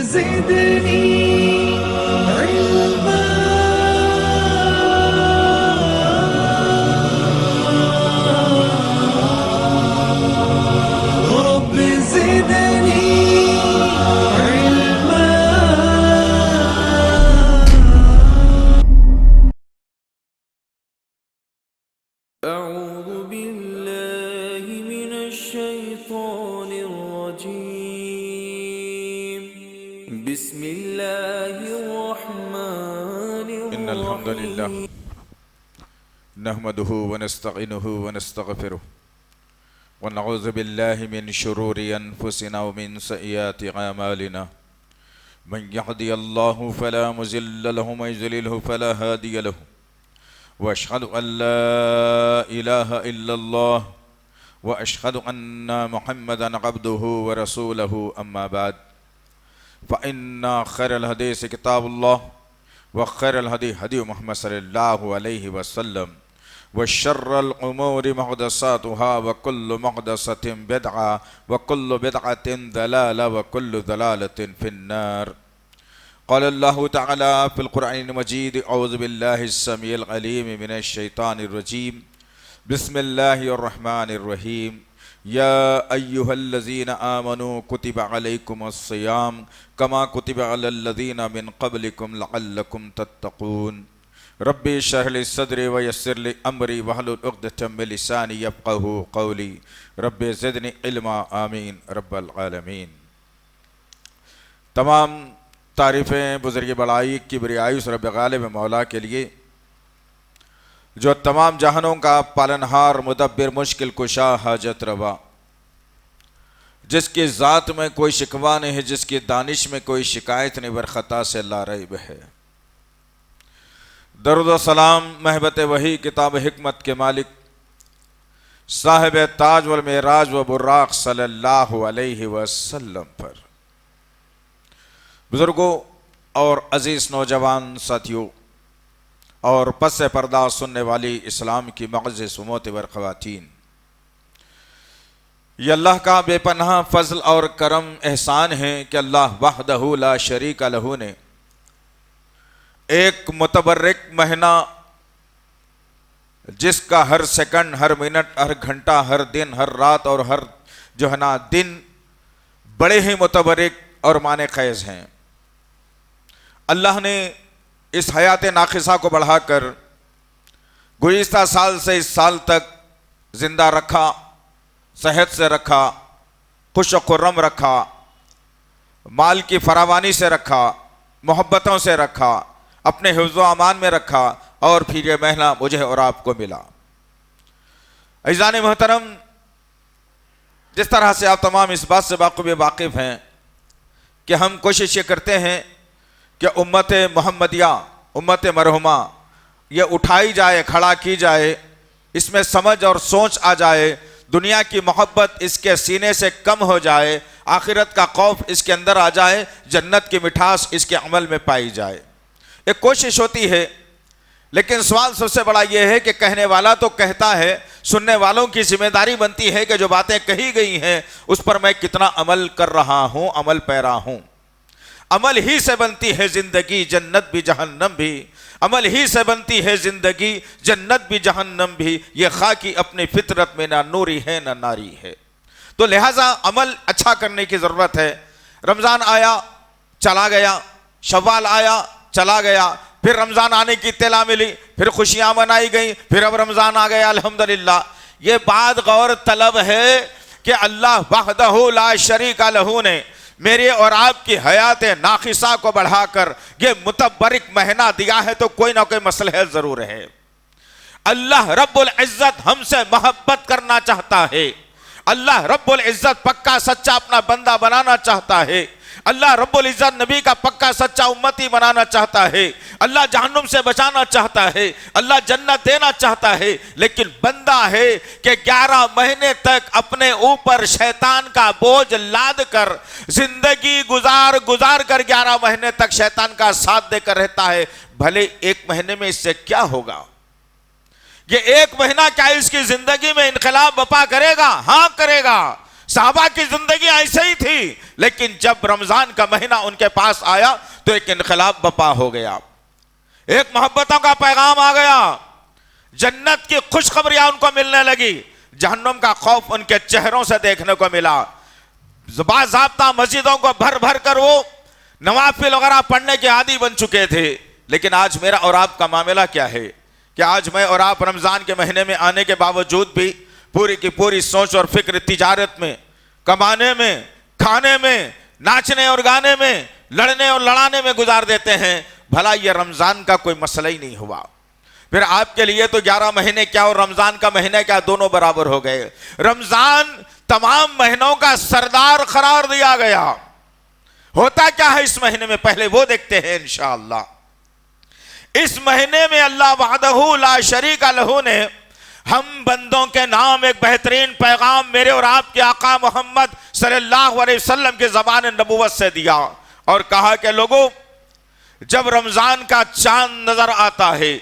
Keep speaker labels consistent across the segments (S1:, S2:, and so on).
S1: زدني علما رب زدني علما. أعوذ بالله من الشيطان الرجيم. بسم الله الرحمن الرحيم.
S2: إن الحمد لله نحمده ونستعينه ونستغفره ونعوذ بالله من شرور أنفسنا ومن سيئات أعمالنا. من يهدي الله فلا مضل له ومن يضلل فلا هادي له. وأشهد أن لا إله إلا الله وأشهد أن محمدا عبده ورسوله. أما بعد فإن خير الحديث كتاب الله وخير الهدي هدي محمد صلى الله عليه وسلم وشر الأمور محدثاتها وكل محدثة بدعة وكل بدعة ضلالة وكل ضلالة في النار. قال الله تعالى في القرآن المجيد: أعوذ بالله السميع العليم من الشيطان الرجيم. بسم الله الرحمن الرحيم. يا أيها الذين آمنوا كتب عليكم الصيام كما كتب على الذين من قبلكم لعلكم تتقون. ربي اشرح لي صدري ويسر لي أمري واحلل عقدة من لساني يفقهوا قولي. ربي زدني علما. آمين رب العالمین. تمام تعریفیں بزرگ بڑائی کبریائی اس رب غالب مولا کے لیے جو تمام جہانوں کا پالنہار مدبر مشکل کشا حاجت روا، جس کی ذات میں کوئی شکوہ نہیں ہے، جس کی دانش میں کوئی شکایت نہیں، برخطا سے لا ریب ہے. درود و سلام محبت وحی کتاب حکمت کے مالک صاحب تاج والمعراج و براق صلی اللہ علیہ وسلم پر. بزرگوں اور عزیز نوجوان ساتھیوں اور پس پردہ سننے والی اسلام کی معزز و معتبر خواتین، یہ اللہ کا بے پناہ فضل اور کرم احسان ہے کہ اللہ وحدہ لا شریک لہ نے ایک متبرک مہینہ، جس کا ہر سیکنڈ، ہر منٹ، ہر گھنٹہ، ہر دن، ہر رات اور ہر دن بڑے ہی متبرک اور معنی خیز ہیں. اللہ نے اس حیات ناقصہ کو بڑھا کر گزشتہ سال سے اس سال تک زندہ رکھا، صحت سے رکھا، خوش و خرم رکھا، مال کی فراوانی سے رکھا، محبتوں سے رکھا، اپنے حفظ و امان میں رکھا، اور پھر یہ مہینہ مجھے اور آپ کو ملا. عزیزان محترم، جس طرح سے آپ تمام اس بات سے واقف ہیں کہ ہم کوشش یہ کرتے ہیں کہ امت محمدیہ، امت مرحومہ یہ اٹھائی جائے، کھڑا کی جائے، اس میں سمجھ اور سوچ آ جائے، دنیا کی محبت اس کے سینے سے کم ہو جائے، آخرت کا خوف اس کے اندر آ جائے، جنت کی مٹھاس اس کے عمل میں پائی جائے. ایک کوشش ہوتی ہے، لیکن سوال سب سے بڑا یہ ہے کہ کہنے والا تو کہتا ہے، سننے والوں کی ذمہ داری بنتی ہے کہ جو باتیں کہی گئی ہیں اس پر میں کتنا عمل کر رہا ہوں، عمل پیرا ہوں. عمل ہی سے بنتی ہے زندگی، جنت بھی جہنم بھی. عمل ہی سے بنتی ہے زندگی، جنت بھی جہنم بھی. یہ خاکی اپنی فطرت میں نہ نوری ہے نہ ناری ہے. تو لہٰذا عمل اچھا کرنے کی ضرورت ہے. رمضان آیا، چلا گیا، شوال آیا، چلا گیا، پھر رمضان آنے کی اطلاع ملی، پھر خوشیاں منائی گئیں، پھر اب رمضان آ گیا الحمدللہ. یہ بات غور طلب ہے کہ اللہ وحدہ لا شریک لہ نے میرے اور آپ کی حیات ناقصہ کو بڑھا کر یہ متبرک مہینہ دیا ہے تو کوئی نہ کوئی مصلحت ضرور ہے. اللہ رب العزت ہم سے محبت کرنا چاہتا ہے. اللہ رب العزت پکا سچا اپنا بندہ بنانا چاہتا ہے. اللہ رب العزت نبی کا پکا سچا امتی بنانا چاہتا ہے. اللہ جہنم سے بچانا چاہتا ہے. اللہ جنت دینا چاہتا ہے. لیکن بندہ ہے کہ 11 مہینے تک اپنے اوپر شیطان کا بوجھ لاد کر زندگی گزار کر 11 مہینے تک شیطان کا ساتھ دے کر رہتا ہے. بھلے 1 مہینے میں اس سے کیا ہوگا؟ یہ 1 مہینہ کیا اس کی زندگی میں انقلاب بپا کرے گا؟ ہاں کرے گا. صحابہ کی زندگی ایسے ہی تھی، لیکن جب رمضان کا مہینہ ان کے پاس آیا تو ایک انقلاب برپا ہو گیا، ایک محبتوں کا پیغام آ گیا، جنت کی خوشخبریاں ان کو ملنے لگی، جہنم کا خوف ان کے چہروں سے دیکھنے کو ملا۔ باضابطہ مسجدوں کو بھر بھر کر وہ نوافل وغیرہ پڑھنے کے عادی بن چکے تھے، لیکن آج میرا اور آپ کا معاملہ کیا ہے کہ آج میں اور آپ رمضان کے مہینے میں آنے کے باوجود بھی پوری کی پوری سوچ اور فکر تجارت میں، کمانے میں، کھانے میں، ناچنے اور گانے میں، لڑنے اور لڑانے میں گزار دیتے ہیں۔ بھلا یہ رمضان کا کوئی مسئلہ ہی نہیں ہوا، پھر آپ کے لیے تو 11 مہینے کیا اور رمضان کا مہینہ کیا، دونوں برابر ہو گئے۔ رمضان تمام مہینوں کا سردار قرار دیا گیا۔ ہوتا کیا ہے اس مہینے میں، پہلے وہ دیکھتے ہیں انشاءاللہ۔ اس مہینے میں اللہ وحدہ لا شریک لہ نے ہم بندوں کے نام ایک بہترین پیغام میرے اور آپ کے آقا محمد صلی اللہ علیہ وسلم کے زبان نبوت سے دیا اور کہا کہ لوگوں، جب رمضان کا چاند نظر آتا ہے،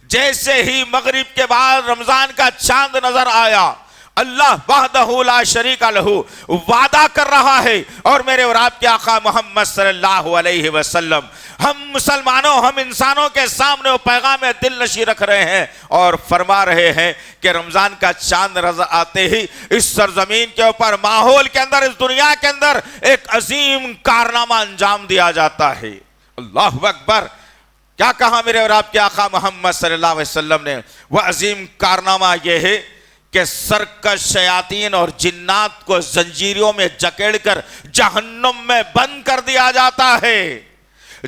S2: جیسے ہی مغرب کے بعد رمضان کا چاند نظر آیا، اللہ وحدہ لا شریک لہ وعدہ کر رہا ہے، اور میرے اور آپ کے آقا محمد صلی اللہ علیہ وسلم ہم مسلمانوں، ہم انسانوں کے سامنے وہ پیغام دل نشی رکھ رہے ہیں اور فرما رہے ہیں کہ رمضان کا چاند نظر آتے ہی اس سرزمین کے اوپر، ماحول کے اندر، اس دنیا کے اندر ایک عظیم کارنامہ انجام دیا جاتا ہے۔ اللہ اکبر! کیا کہا میرے اور آپ کے آقا محمد صلی اللہ علیہ وسلم نے؟ وہ عظیم کارنامہ یہ ہے کہ سرکش شیاطین اور جنات کو زنجیروں میں جکڑ کر جہنم میں بند کر دیا جاتا ہے،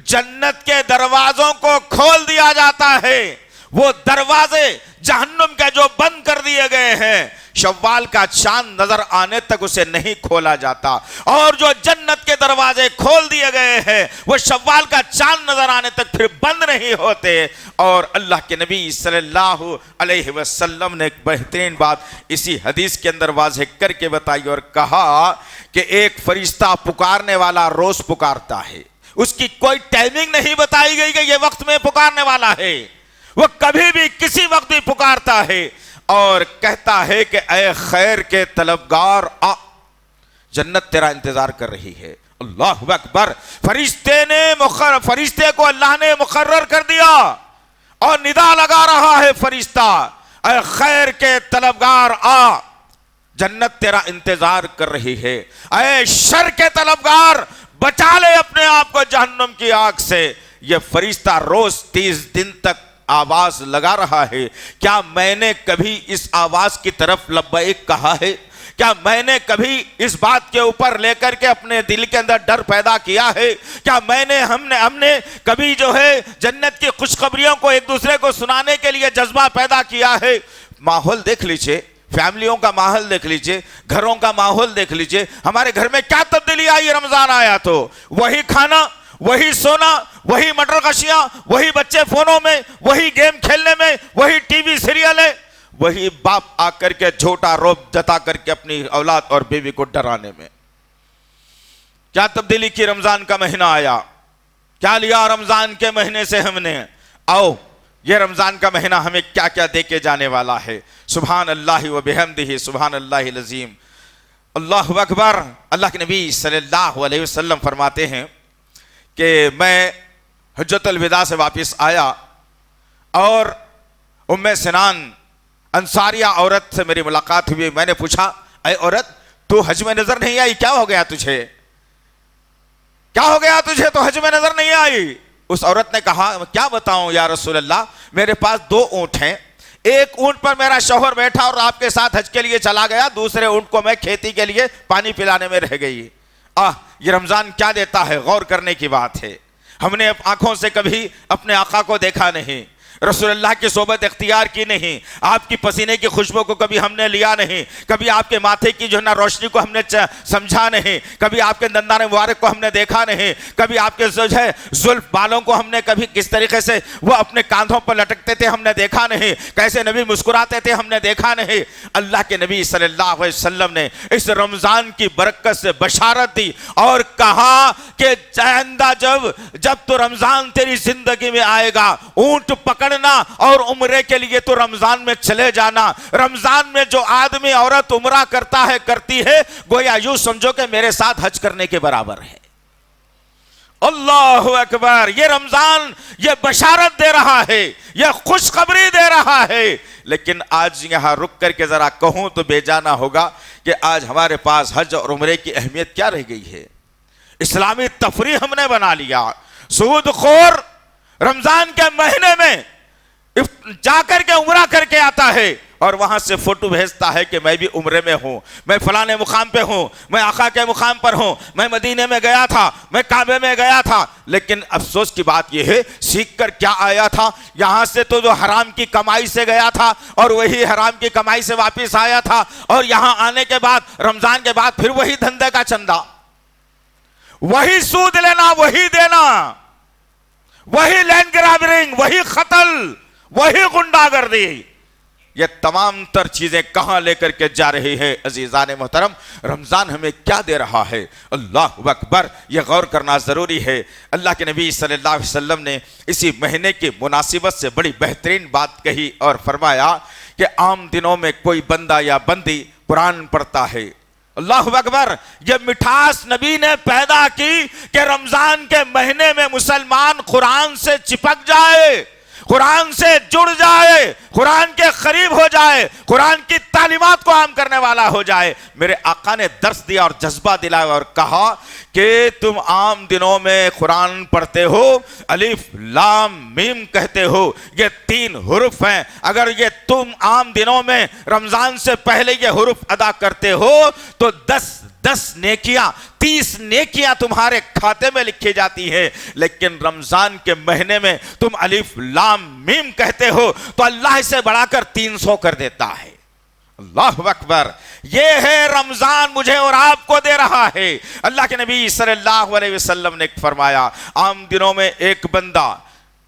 S2: جنت کے دروازوں کو کھول دیا جاتا ہے۔ وہ دروازے جہنم کے جو بند کر دیے گئے ہیں، شوال کا چاند نظر آنے تک اسے نہیں کھولا جاتا، اور جو جنت کے دروازے کھول دیے گئے ہیں وہ شوال کا چاند نظر آنے تک پھر بند نہیں ہوتے۔ اور اللہ کے نبی صلی اللہ علیہ وسلم نے ایک بہترین بات اسی حدیث کے اندر واضح کر کے بتائی اور کہا کہ ایک فرشتہ پکارنے والا روز پکارتا ہے، اس کی کوئی ٹائمنگ نہیں بتائی گئی کہ یہ وقت میں پکارنے والا ہے، وہ کبھی بھی کسی وقت بھی پکارتا ہے اور کہتا ہے کہ اے خیر کے طلبگار آ، جنت تیرا انتظار کر رہی ہے۔ اللہ اکبر! فرشتے کو اللہ نے مقرر کر دیا اور ندا لگا رہا ہے فرشتہ، اے خیر کے طلبگار آ، جنت تیرا انتظار کر رہی ہے، اے شر کے طلبگار بچا لے اپنے آپ کو جہنم کی آگ سے۔ یہ فرشتہ روز 30 دن تک آواز لگا رہا ہے۔ کیا میں نے کبھی اس آواز کی طرف لبیک کہا ہے؟ کیا میں نے کبھی اس بات کے اوپر لے کر کے اپنے دل کے اندر ڈر پیدا کیا ہے؟ کیا ہم نے کبھی جو ہے جنت کی خوشخبریوں کو ایک دوسرے کو سنانے کے لیے جذبہ پیدا کیا ہے؟ ماحول دیکھ لیجئے، فیملیوں کا ماحول دیکھ لیجئے، گھروں کا ماحول دیکھ لیجئے، ہمارے گھر میں کیا تبدیلی آئی رمضان آیا تو؟ وہی کھانا، وہی سونا، وہی مٹر کشیاں، وہی بچے فونوں میں، وہی گیم کھیلنے میں، وہی ٹی وی سیریل ہے، وہی باپ آ کر کے جھوٹا روب جتا کر کے اپنی اولاد اور بیوی کو ڈرانے میں۔ کیا تبدیلی کی رمضان کا مہینہ آیا؟ کیا لیا رمضان کے مہینے سے ہم نے؟ آؤ، یہ رمضان کا مہینہ ہمیں کیا کیا دے کے جانے والا ہے۔ سبحان اللہ و بحمدہ، سبحان اللہ العظیم، اللہ اکبر۔ اللہ کے نبی صلی اللہ علیہ وسلم فرماتے ہیں کہ میں حجۃ الوداع سے واپس آیا اور ام سنان انصاریہ عورت سے میری ملاقات ہوئی۔ میں نے پوچھا، اے عورت، تو حج میں نظر نہیں آئی، کیا ہو گیا تجھے؟ کیا ہو گیا تجھے تو حج میں نظر نہیں آئی؟ اس عورت نے کہا، کیا بتاؤں یا رسول اللہ، میرے پاس 2 اونٹ ہیں، ایک اونٹ پر میرا شوہر بیٹھا اور آپ کے ساتھ حج کے لیے چلا گیا، دوسرے اونٹ کو میں کھیتی کے لیے پانی پلانے میں رہ گئی۔ یہ رمضان کیا دیتا ہے، غور کرنے کی بات ہے۔ ہم نے آنکھوں سے کبھی اپنے آقا کو دیکھا نہیں، رسول اللہ کی صحبت اختیار کی نہیں، آپ کی پسینے کی خوشبو کو کبھی ہم نے لیا نہیں، کبھی آپ کے ماتھے کی جو ہے نا روشنی کو ہم نے سمجھا نہیں، کبھی آپ کے دندان مبارک کو ہم نے دیکھا نہیں، کبھی آپ کے جو ہے زلف بالوں کو ہم نے کبھی کس طریقے سے وہ اپنے کاندھوں پر لٹکتے تھے ہم نے دیکھا نہیں، کیسے نبی مسکراتے تھے ہم نے دیکھا نہیں۔ اللہ کے نبی صلی اللہ علیہ وسلم نے اس رمضان کی برکت سے بشارت دی اور کہا کہ آئندہ جب تو رمضان تیری زندگی میں آئے گا، اونٹ پکڑنا اور عمرے کے لیے تو رمضان میں چلے جانا. رمضان میں جو آدمی عورت عمرہ کرتا ہے کرتی ہے گویا یوں سمجھو کہ میرے ساتھ حج کرنے کے برابر ہے. اللہ اکبر. یہ رمضان یہ بشارت دے رہا ہے, یہ خوشخبری دے رہا ہے. لیکن آج یہاں رک کر کے ذرا کہوں تو بے جانا ہوگا کہ آج ہمارے پاس حج اور عمرے کی اہمیت کیا رہ گئی ہے. اسلامی تفریح ہم نے بنا لیا. سود خور رمضان کے مہینے میں جا کر کے عمرہ کر کے آتا ہے اور وہاں سے فوٹو بھیجتا ہے کہ میں بھی عمرے میں ہوں, میں فلانے مقام پہ ہوں, میں آقا کے مقام پر ہوں, میں مدینے میں گیا تھا, میں کعبے میں گیا تھا. لیکن افسوس کی بات یہ ہے سیکھ کر کیا آیا تھا؟ یہاں سے تو جو حرام کی کمائی سے گیا تھا اور وہی حرام کی کمائی سے واپس آیا تھا, اور یہاں آنے کے بعد رمضان کے بعد پھر وہی دھندے کا چندہ, وہی سود لینا, وہی دینا, وہی لینڈ گرابرنگ, وہی قتل, وہی غنڈہ گردی. یہ تمام تر چیزیں کہاں لے کر کے جا رہی ہے؟ عزیزان محترم, رمضان ہمیں کیا دے رہا ہے؟ اللہ اکبر. یہ غور کرنا ضروری ہے. اللہ کے نبی صلی اللہ علیہ وسلم نے اسی مہینے کی مناسبت سے بڑی بہترین بات کہی اور فرمایا کہ عام دنوں میں کوئی بندہ یا بندی قرآن پڑھتا ہے. اللہ اکبر. یہ مٹھاس نبی نے پیدا کی کہ رمضان کے مہینے میں مسلمان قرآن سے چپک جائے, قرآن سے جڑ جائے, قرآن کے قریب ہو جائے, قرآن کی تعلیمات کو عام کرنے والا ہو جائے. میرے آقا نے درس دیا اور جذبہ دلایا اور کہا کہ تم عام دنوں میں قرآن پڑھتے ہو, الف لام میم کہتے ہو, یہ 3 حروف ہیں. اگر یہ تم عام دنوں میں رمضان سے پہلے یہ حروف ادا کرتے ہو تو 10 نیکیاں, 30 نیکیاں تمہارے کھاتے میں لکھی جاتی ہیں. لیکن رمضان کے مہینے میں تم الف لام میم کہتے ہو تو اللہ اسے بڑھا کر 300 کر دیتا ہے. اللہ اکبر. یہ ہے رمضان مجھے اور آپ کو دے رہا ہے. اللہ کے نبی صلی اللہ علیہ وسلم نے فرمایا عام دنوں میں ایک بندہ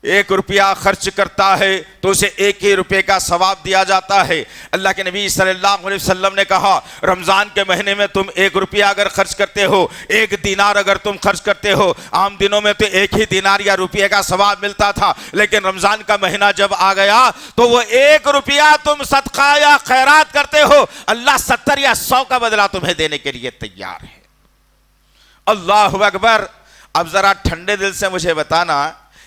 S2: 1 روپیہ خرچ کرتا ہے تو اسے 1 ہی روپے کا ثواب دیا جاتا ہے. اللہ کے نبی صلی اللہ علیہ وسلم نے کہا رمضان کے مہینے میں تم 1 روپیہ اگر خرچ کرتے ہو, 1 دینار اگر تم خرچ کرتے ہو, عام دنوں میں تو 1 ہی دینار یا روپیے کا ثواب ملتا تھا, لیکن رمضان کا مہینہ جب آ گیا تو وہ 1 روپیہ تم صدقہ یا خیرات کرتے ہو, اللہ 70 یا 100 کا بدلہ تمہیں دینے کے لیے تیار ہے. اللہ اکبر. اب ذرا ٹھنڈے دل سے مجھے بتانا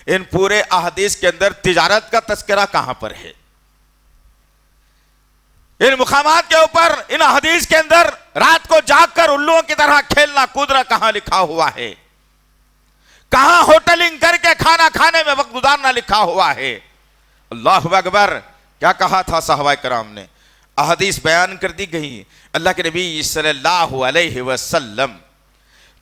S2: ان پورے احادیث کے اندر تجارت کا تذکرہ کہاں پر ہے؟ ان مقامات کے اوپر ان احادیث کے اندر رات کو جاگ کر الوؤں کی طرح کھیلنا کودنا کہاں لکھا ہوا ہے؟ کہاں ہوٹلنگ کر کے کھانا کھانے میں وقت گزارنا لکھا ہوا ہے؟ اللہ اکبر. کیا کہا تھا صحابہ کرام نے؟ احادیث بیان کر دی گئی. اللہ کے نبی صلی اللہ علیہ وسلم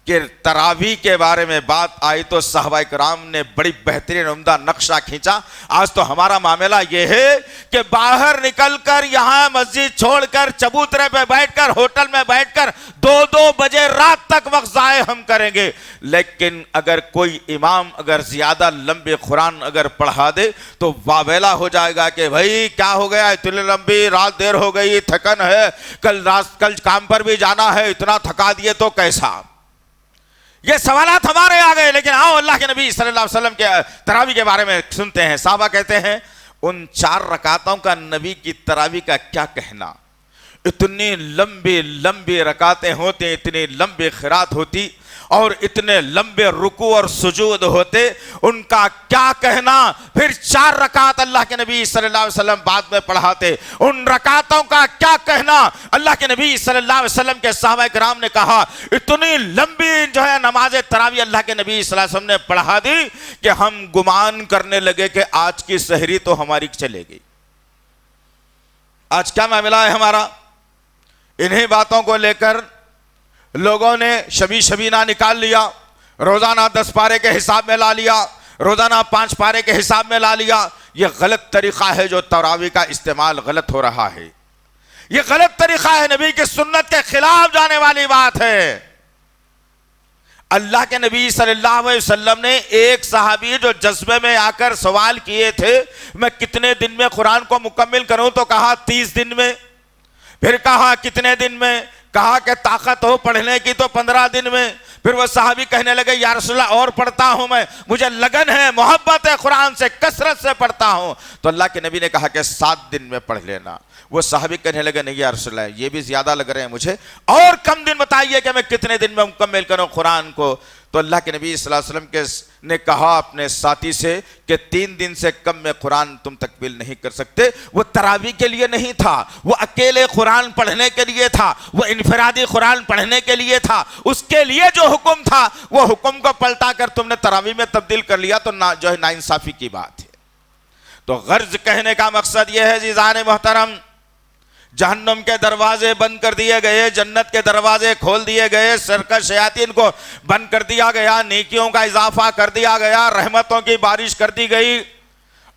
S2: کہ تراویح کے بارے میں بات آئی تو صحابہ کرام نے بڑی بہترین عمدہ نقشہ کھینچا. آج تو ہمارا معاملہ یہ ہے کہ باہر نکل کر یہاں مسجد چھوڑ کر چبوترے پہ بیٹھ کر ہوٹل میں بیٹھ کر 2 بجے رات تک وقت ضائع ہم کریں گے. لیکن اگر کوئی امام اگر زیادہ لمبے قرآن اگر پڑھا دے تو واویلا ہو جائے گا کہ بھائی کیا ہو گیا, اتنی لمبی رات دیر ہو گئی, تھکن ہے, کل کام پر بھی جانا ہے, اتنا تھکا دیے تو کیسا. یہ سوالات ہمارے آ گئے. لیکن آؤ اللہ کے نبی صلی اللہ علیہ وسلم کے تراویح کے بارے میں سنتے ہیں. صحابہ کہتے ہیں ان 4 رکعتوں کا نبی کی تراویح کا کیا کہنا, اتنی لمبی رکعتیں ہوتی, اتنی لمبی قرات ہوتی اور اتنے لمبے رکوع اور سجود ہوتے, ان کا کیا کہنا. پھر 4 رکعت اللہ کے نبی صلی اللہ علیہ وسلم بعد میں پڑھاتے, ان رکعتوں کا کیا کہنا. اللہ کے نبی صلی اللہ علیہ وسلم کے صحابہ کرام نے کہا اتنی لمبی جو ہے نماز تراویح اللہ کے نبی صلی اللہ علیہ وسلم نے پڑھا دی کہ ہم گمان کرنے لگے کہ آج کی سحری تو ہماری چلے گئی. آج کیا معاملہ ہے ہمارا؟ انہی باتوں کو لے کر لوگوں نے شبینہ نکال لیا, روزانہ 10 پارے کے حساب میں لا لیا, روزانہ 5 پارے کے حساب میں لا لیا. یہ غلط طریقہ ہے جو تراویح کا استعمال غلط ہو رہا ہے. یہ غلط طریقہ ہے, نبی کی سنت کے خلاف جانے والی بات ہے. اللہ کے نبی صلی اللہ علیہ وسلم نے ایک صحابی جو جذبے میں آ کر سوال کیے تھے میں کتنے دن میں قرآن کو مکمل کروں, تو کہا 30 دن میں. پھر کہا کتنے دن میں؟ کہا کہ طاقت ہو پڑھنے کی تو 15 دن میں. پھر وہ صحابی کہنے لگے یا رسول اللہ اور پڑھتا ہوں میں, مجھے لگن ہے, محبت ہے قرآن سے, کثرت سے پڑھتا ہوں. تو اللہ کے نبی نے کہا کہ 7 دن میں پڑھ لینا. وہ صحابی کہنے لگے نہیں یا رسول اللہ یہ بھی زیادہ لگ رہے ہیں مجھے, اور کم دن بتائیے کہ میں کتنے دن میں مکمل کروں قرآن کو. تو اللہ کے نبی صلی اللہ علیہ وسلم نے کہا اپنے ساتھی سے کہ 3 دن سے کم میں قرآن تم تکمیل نہیں کر سکتے. وہ تراویح کے لیے نہیں تھا, وہ اکیلے قرآن پڑھنے کے لیے تھا, وہ انفرادی قرآن پڑھنے کے لیے تھا. اس کے لیے جو حکم تھا وہ حکم کو پلٹا کر تم نے تراویح میں تبدیل کر لیا تو جو ہے ناانصافی کی بات ہے. تو غرض کہنے کا مقصد یہ ہے عزیزان محترم, جہنم کے دروازے بند کر دیے گئے, جنت کے دروازے کھول دیے گئے, سرکش شیاطین کو بند کر دیا گیا, نیکیوں کا اضافہ کر دیا گیا, رحمتوں کی بارش کر دی گئی.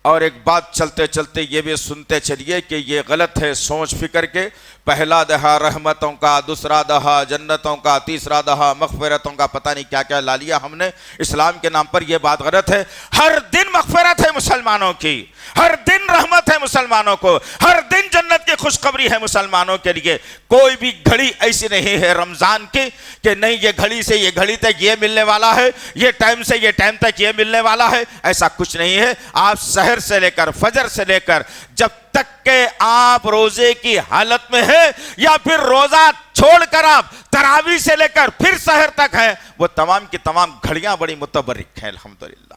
S2: اور ایک بات چلتے چلتے یہ بھی سنتے چلیے کہ یہ غلط ہے سوچ فکر کے, پہلا دہا رحمتوں کا, دوسرا دہا جنتوں کا, تیسرا دہا مغفرتوں کا, پتہ نہیں کیا کیا لا لیا ہم نے اسلام کے نام پر. یہ بات غلط ہے. ہر دن مغفرت ہے مسلمانوں کی, ہر دن رحمت ہے مسلمانوں کو, ہر دن جنت کی خوشخبری ہے مسلمانوں کے لیے. کوئی بھی گھڑی ایسی نہیں ہے رمضان کی کہ نہیں یہ گھڑی سے یہ گھڑی تک یہ ملنے والا ہے, یہ ٹائم سے یہ ٹائم تک یہ ملنے والا ہے. ایسا کچھ نہیں ہے. آپ سحر سے لے کر فجر سے لے کر جب تک کہ آپ روزے کی حالت میں ہے یا پھر روزہ چھوڑ کر آپ تراویح سے لے کر پھر سحر تک ہے, وہ تمام کی تمام گھڑیاں بڑی متبرک ہیں الحمدللہ.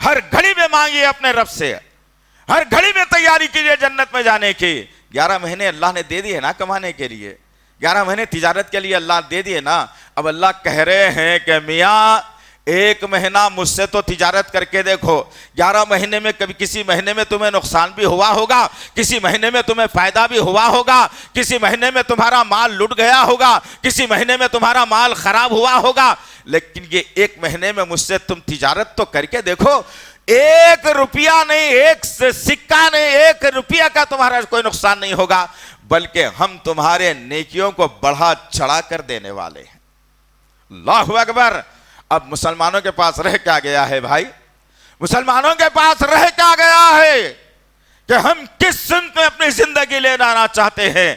S2: ہر گھڑی میں مانگیے اپنے رب سے, ہر گھڑی میں تیاری کیجیے جنت میں جانے کی. 11 مہینے اللہ نے دے دیے نا کمانے کے لیے, 11 مہینے تجارت کے لیے اللہ دے دیے نا. اب اللہ کہہ رہے ہیں کہ میاں 1 مہینہ مجھ سے تو تجارت کر کے دیکھو. 11 مہینے میں کبھی کسی مہینے میں تمہیں نقصان بھی ہوا ہوگا, کسی مہینے میں تمہیں فائدہ بھی ہوا ہوگا, کسی مہینے میں تمہارا مال لٹ گیا ہوگا, کسی مہینے میں تمہارا مال خراب ہوا ہوگا, لیکن یہ 1 مہینے میں مجھ سے تم تجارت تو کر کے دیکھو. 1 روپیہ نہیں, 1 سکہ نہیں, 1 روپیہ کا تمہارا کوئی نقصان نہیں ہوگا, بلکہ ہم تمہارے نیکیوں کو بڑھا چڑھا کر دینے والے ہیں. اللہ اکبر. اب مسلمانوں کے پاس رہ کیا گیا ہے بھائی, مسلمانوں کے پاس رہ کیا گیا ہے کہ ہم کس سمت میں اپنی زندگی لے جانا چاہتے ہیں.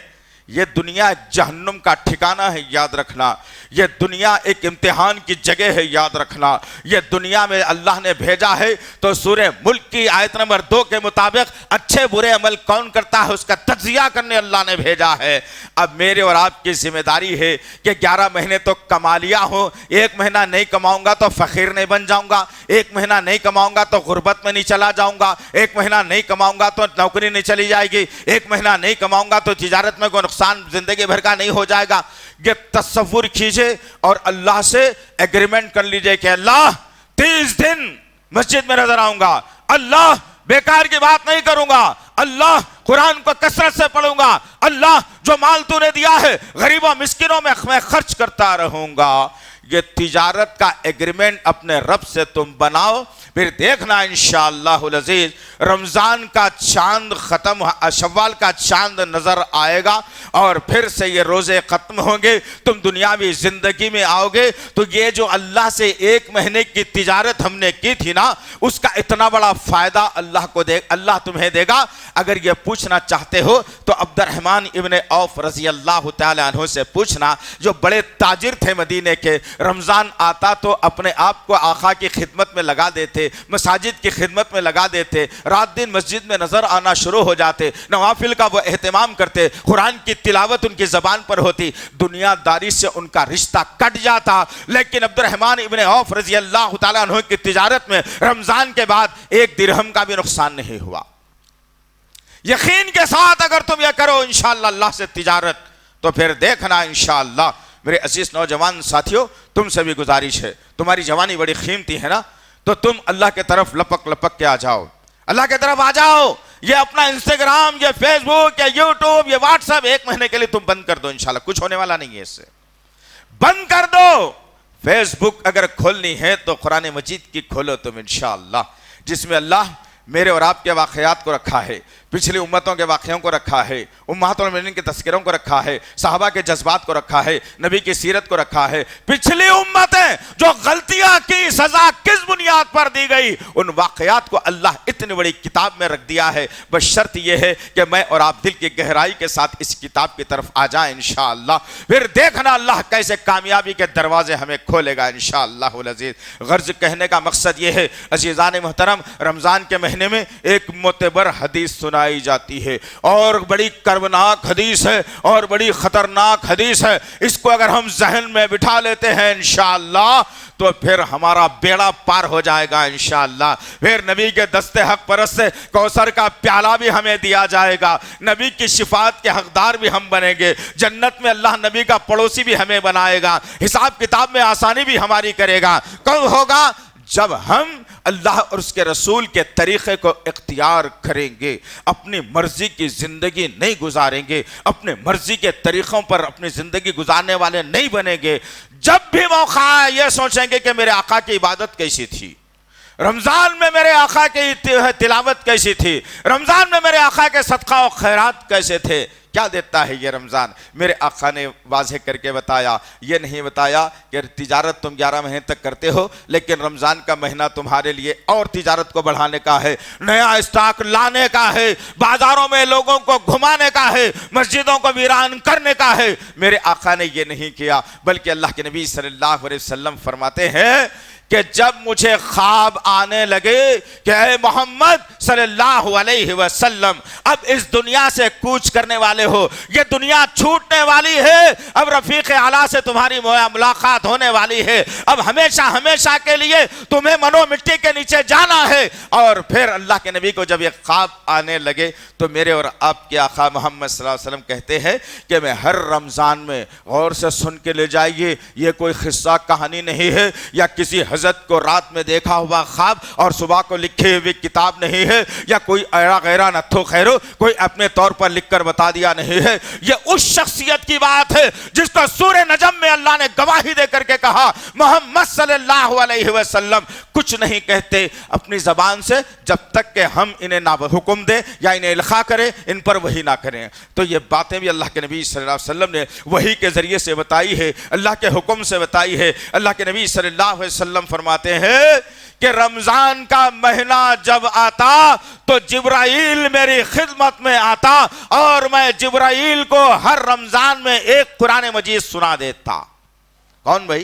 S2: یہ دنیا جہنم کا ٹھکانہ ہے, یاد رکھنا. یہ دنیا ایک امتحان کی جگہ ہے, یاد رکھنا. یہ دنیا میں اللہ نے بھیجا ہے تو سورہ ملک کی آیت نمبر 2 کے مطابق اچھے برے عمل کون کرتا ہے اس کا تجزیہ کرنے اللہ نے بھیجا ہے. اب میرے اور آپ کی ذمہ داری ہے کہ 11 مہینے تو کما لیا ہوں, 1 مہینہ نہیں کماؤں گا تو فقیر نہیں بن جاؤں گا, 1 مہینہ نہیں کماؤں گا تو غربت میں نہیں چلا جاؤں گا, 1 مہینہ نہیں کماؤں گا تو نوکری نہیں چلی جائے گی, 1 مہینہ نہیں کماؤں گا تو تجارت میں کوئی نقصان زندگی بھر کا نہیں ہو جائے گا. یہ تصور کیجئے اور اللہ سے ایگریمنٹ کر لیجئے کہ اللہ 30 دن مسجد میں نظر آؤں گا, اللہ بیکار کی بات نہیں کروں گا, اللہ قرآن کو کثرت سے پڑھوں گا, اللہ جو مال تو نے دیا ہے غریبوں مسکینوں میں میں خرچ کرتا رہوں گا. یہ تجارت کا ایگریمنٹ اپنے رب سے تم بناؤ, پھر دیکھنا انشاءاللہ العزیز رمضان کا چاند ختم, شوال کا چاند نظر آئے گا اور پھر سے یہ روزے ختم ہوں گے, تم دنیاوی زندگی میں آؤ گے تو یہ جو اللہ سے 1 مہینے کی تجارت ہم نے کی تھی نا اس کا اتنا بڑا فائدہ اللہ تمہیں دے گا. اگر یہ پوچھنا چاہتے ہو تو عبد الرحمن ابن عوف رضی اللہ تعالی عنہ سے پوچھنا, جو بڑے تاجر تھے مدینے کے. رمضان آتا تو اپنے آپ کو آقا کی خدمت میں لگا دیتے, مساجد کی خدمت میں لگا دیتے, رات دن مسجد میں نظر آنا شروع ہو جاتے, نوافل کا وہ اہتمام کرتے, قرآن کی تلاوت ان کی زبان پر ہوتی, دنیا داری سے ان کا رشتہ کٹ جاتا. لیکن عبد الرحمن ابن عوف رضی اللہ تعالیٰ عنہ کی تجارت میں رمضان کے بعد 1 درہم کا بھی نقصان نہیں ہوا. یقین کے ساتھ اگر تم یہ کرو انشاءاللہ اللہ سے تجارت تو پھر دیکھنا انشاءاللہ. میرے عزیز نوجوان ساتھیوں, تم سے بھی گزارش ہے, تمہاری جوانی بڑی قیمتی ہے نا, تو تم اللہ کے طرف لپک لپک کے آ جاؤ, اللہ کے طرف آ جاؤ. یہ اپنا انسٹاگرام, یہ فیس بک, یہ یوٹیوب, یہ واٹس ایپ 1 مہینے کے لیے تم بند کر دو انشاءاللہ, کچھ ہونے والا نہیں ہے اس سے, بند کر دو. فیس بک اگر کھولنی ہے تو قرآن مجید کی کھولو تم انشاءاللہ, جس میں اللہ میرے اور آپ کے واقعات کو رکھا ہے, پچھلی امتوں کے واقعوں کو رکھا ہے, امہات المومنین کے تذکروں کو رکھا ہے, صحابہ کے جذبات کو رکھا ہے, نبی کی سیرت کو رکھا ہے. پچھلی امتیں جو غلطیاں کی سزا کس بنیاد بنیاد پر دی گئی، ان واقعات کو اللہ اتنی بڑی کتاب میں رکھ دیا ہے، بس شرط یہ ہے کہ میں اور آپ دل کی گہرائی کے ساتھ اس کتاب کی طرف آ جائیں انشاءاللہ، پھر دیکھنا اللہ کیسے کامیابی کے دروازے ہمیں کھولے گا انشاءاللہ العزیز۔ غرض کہنے کا مقصد یہ ہے عزیزان محترم، رمضان کے مہینے میں ایک معتبر حدیث سنائی جاتی ہے اور بڑی کربناک حدیث ہے اور بڑی خطرناک حدیث ہے، اس کو اگر ہم ذہن میں بٹھا لیتے ہیں انشاءاللہ تو پھر ہمارا بیڑا پار ہو جائے گا انشاءاللہ، پھر نبی کے دست حق پرست سے کوثر کا پیالہ بھی ہمیں دیا جائے گا، نبی کی شفاعت کے حقدار بھی ہم بنیں گے، جنت میں اللہ نبی کا پڑوسی بھی ہمیں بنائے گا، حساب کتاب میں آسانی بھی ہماری کرے گا۔ کب ہوگا؟ جب ہم اللہ اور اس کے رسول کے طریقے کو اختیار کریں گے، اپنی مرضی کی زندگی نہیں گزاریں گے، اپنے مرضی کے طریقوں پر اپنی زندگی گزارنے والے نہیں بنیں گے۔ جب بھی موقع آئے یہ سوچیں گے کہ میرے آقا کی عبادت کیسی تھی، رمضان میں میرے آقا کی تلاوت کیسی تھی، رمضان میں میرے آقا کے صدقہ و خیرات کیسے تھے، کیا دیتا ہے یہ رمضان۔ میرے آقا نے واضح کر کے بتایا، یہ نہیں بتایا کہ تجارت تم 11 مہینے تک کرتے ہو لیکن رمضان کا مہینہ تمہارے لیے اور تجارت کو بڑھانے کا ہے، نیا اسٹاک لانے کا ہے، بازاروں میں لوگوں کو گھمانے کا ہے، مسجدوں کو ویران کرنے کا ہے۔ میرے آقا نے یہ نہیں کیا، بلکہ اللہ کے نبی صلی اللہ علیہ وسلم فرماتے ہیں کہ جب مجھے خواب آنے لگے کہ اے محمد صلی اللہ علیہ وسلم اب اس دنیا سے کوچ کرنے والے ہو، یہ دنیا چھوٹنے والی ہے، اب رفیق اعلیٰ سے تمہاری ملاقات ہونے والی ہے، اب ہمیشہ ہمیشہ کے لیے تمہیں منو مٹی کے نیچے جانا ہے۔ اور پھر اللہ کے نبی کو جب یہ خواب آنے لگے تو میرے اور آپ کے آقا محمد صلی اللہ علیہ وسلم کہتے ہیں کہ میں ہر رمضان میں غور سے سن کے لے جائیے، یہ کوئی قصہ کہانی نہیں ہے یا کسی حضرت کو رات میں دیکھا ہوا خواب اور صبح کو لکھی ہوئی کتاب نہیں ہے یا کوئی ایرا غیرہ نتھو خیرو کوئی اپنے طور پر لکھ کر بتا دیا نہیں ہے، یہ اس شخصیت کی بات ہے جس کو سورہ نجم میں اللہ نے گواہی دے کر کے کہا محمد صلی اللہ علیہ وسلم کچھ نہیں کہتے اپنی زبان سے جب تک کہ ہم انہیں نہ حکم دیں یا انہیں القاء کریں، ان پر وحی نہ کریں۔ تو یہ باتیں بھی اللہ کے نبی صلی اللہ علیہ وسلم نے وحی کے ذریعے سے بتائی ہے، اللہ کے حکم سے بتائی ہے۔ اللہ کے نبی صلی اللہ علیہ وسلم فرماتے ہیں کہ رمضان کا مہینہ جب آتا تو جبرائیل میری خدمت میں آتا اور میں جبرائیل کو ہر رمضان میں ایک قرآن مجید سنا دیتا۔ کون بھائی؟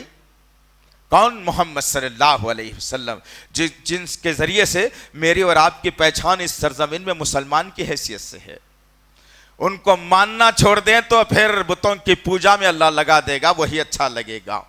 S2: کون؟ محمد صلی اللہ علیہ وسلم، جن کے ذریعے سے میری اور آپ کی پہچان اس سرزمین میں مسلمان کی حیثیت سے ہے۔ ان کو ماننا چھوڑ دیں تو پھر بتوں کی پوجا میں اللہ لگا دے گا، وہی اچھا لگے گا۔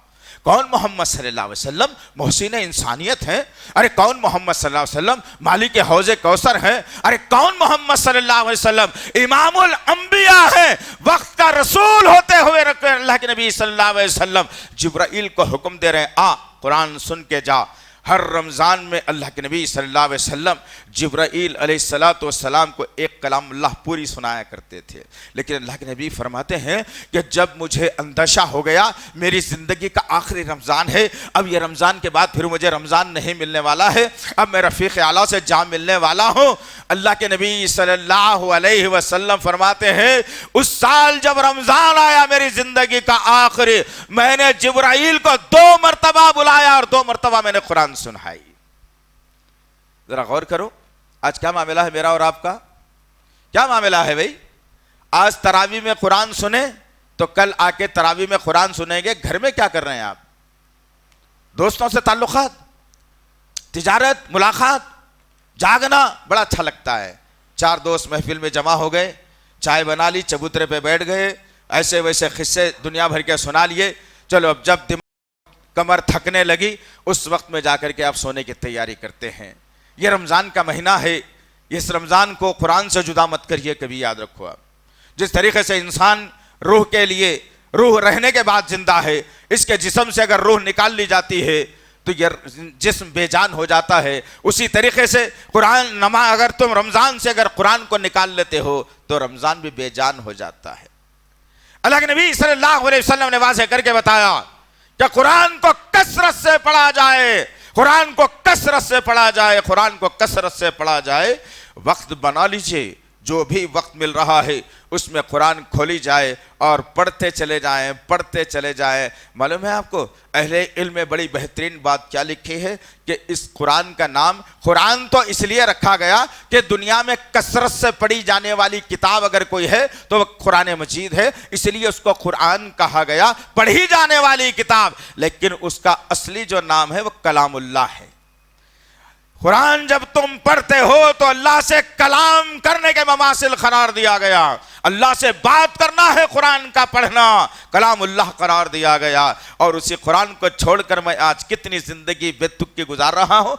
S2: کون محمد صلی اللہ علیہ وسلم؟ محسن انسانیت ہیں۔ ارے کون محمد صلی اللہ علیہ وسلم؟ مالک حوض کوثر ہیں۔ ارے کون محمد صلی اللہ علیہ وسلم؟ امام الانبیاء ہیں، وقت کا رسول ہوتے ہوئے اللہ کے نبی صلی اللہ علیہ وسلم جبرائیل کو حکم دے رہے ہیں آ قرآن سن کے جا۔ ہر رمضان میں اللہ کے نبی صلی اللہ علیہ وسلم جبرائیل علیہ السلام کو ایک کلام اللہ پوری سنایا کرتے تھے، لیکن اللہ کے نبی فرماتے ہیں کہ جب مجھے اندیشہ ہو گیا میری زندگی کا آخری رمضان ہے، اب یہ رمضان کے بعد پھر مجھے رمضان نہیں ملنے والا ہے، اب میں رفیق اعلیٰ سے جا ملنے والا ہوں، اللہ کے نبی صلی اللہ علیہ وسلم فرماتے ہیں اس سال جب رمضان آیا میری زندگی کا آخری، میں نے جبرائیل کو 2 مرتبہ بلایا اور 2 مرتبہ میں نے قرآن سنائی۔ ذرا غور کرو آج کیا معاملہ ہے میرا اور آپ کا؟ کیا معاملہ ہے بھائی؟ آج تراویح میں قرآن سنیں تو کل آ کے تراویح میں قرآن سنیں گے، گھر میں کیا کر رہے ہیں آپ؟ دوستوں سے تعلقات، تجارت، ملاقات، جاگنا بڑا اچھا لگتا ہے۔ 4 دوست محفل میں جمع ہو گئے، چائے بنا لی، چبوترے پہ بیٹھ گئے، ایسے ویسے قصے دنیا بھر کے سنا لیے، چلو اب جب کمر تھکنے لگی اس وقت میں جا کر کے آپ سونے کی تیاری کرتے ہیں۔ یہ رمضان کا مہینہ ہے، اس رمضان کو قرآن سے جدا مت کریے، کبھی یاد رکھو آپ۔ جس طریقے سے انسان روح کے لیے، روح رہنے کے بعد زندہ ہے، اس کے جسم سے اگر روح نکال لی جاتی ہے تو یہ جسم بے جان ہو جاتا ہے، اسی طریقے سے قرآن نماز اگر تم رمضان سے اگر قرآن کو نکال لیتے ہو تو رمضان بھی بے جان ہو جاتا ہے۔ اللہ کے نبی صلی اللہ علیہ وسلم نے واضح کر کے بتایا کہ قرآن کو کثرت سے پڑھا جائے، قرآن کو کثرت سے پڑھا جائے، قرآن کو کثرت سے پڑھا جائے۔ وقت بنا لیجئے، جو بھی وقت مل رہا ہے اس میں قرآن کھولی جائے اور پڑھتے چلے جائیں، پڑھتے چلے جائیں۔ معلوم ہے آپ کو اہل علم میں بڑی بہترین بات کیا لکھی ہے کہ اس قرآن کا نام قرآن تو اس لیے رکھا گیا کہ دنیا میں کثرت سے پڑھی جانے والی کتاب اگر کوئی ہے تو وہ قرآن مجید ہے، اس لیے اس کو قرآن کہا گیا، پڑھی جانے والی کتاب، لیکن اس کا اصلی جو نام ہے وہ کلام اللہ ہے۔ قرآن جب تم پڑھتے ہو تو اللہ سے کلام کرنے کے مماثل قرار دیا گیا، اللہ سے بات کرنا ہے، قرآن کا پڑھنا کلام اللہ قرار دیا گیا۔ اور اسی قرآن کو چھوڑ کر میں آج کتنی زندگی بے تکی گزار رہا ہوں،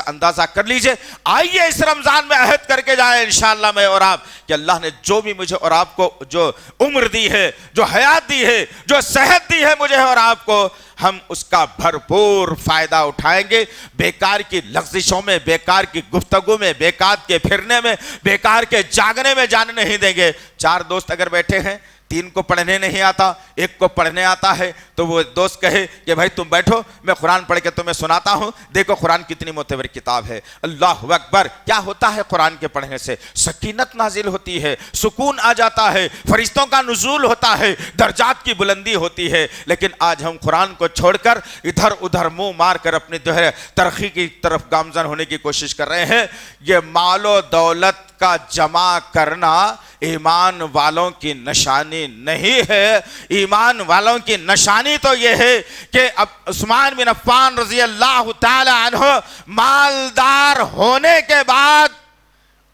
S2: اندازہ کر لیجئے۔ آئیے اس رمضان میں عہد کر کے جائیں انشاءاللہ میں اور آپ کہ اللہ نے جو بھی مجھے اور آپ کو جو عمر دی ہے، جو حیات دی ہے، جو صحت دی ہے مجھے اور آپ کو، ہم اس کا بھرپور فائدہ اٹھائیں گے، بیکار کی لغزشوں میں، بیکار کی گفتگو میں، بیکار کے پھرنے میں، بیکار کے جاگنے میں جانے نہیں دیں گے۔ 4 دوست اگر بیٹھے ہیں، 3 کو پڑھنے نہیں آتا، 1 کو پڑھنے آتا ہے، تو وہ دوست کہے کہ بھائی تم بیٹھو، میں قرآن پڑھ کے تمہیں سناتا ہوں، دیکھو قرآن کتنی معتبر کتاب ہے۔ اللہ اکبر! کیا ہوتا ہے قرآن کے پڑھنے سے؟ سکینت نازل ہوتی ہے، سکون آ جاتا ہے، فرشتوں کا نزول ہوتا ہے، درجات کی بلندی ہوتی ہے۔ لیکن آج ہم قرآن کو چھوڑ کر ادھر ادھر منہ مار کر اپنی ترقی کی طرف گامزن ہونے کی کوشش کر رہے ہیں۔ یہ مال و دولت کا جمع کرنا ایمان والوں کی نشانی نہیں ہے۔ ایمان والوں کی نشانی تو یہ ہے کہ اب عثمان بن عفان رضی اللہ تعالی عنہ مالدار ہونے کے بعد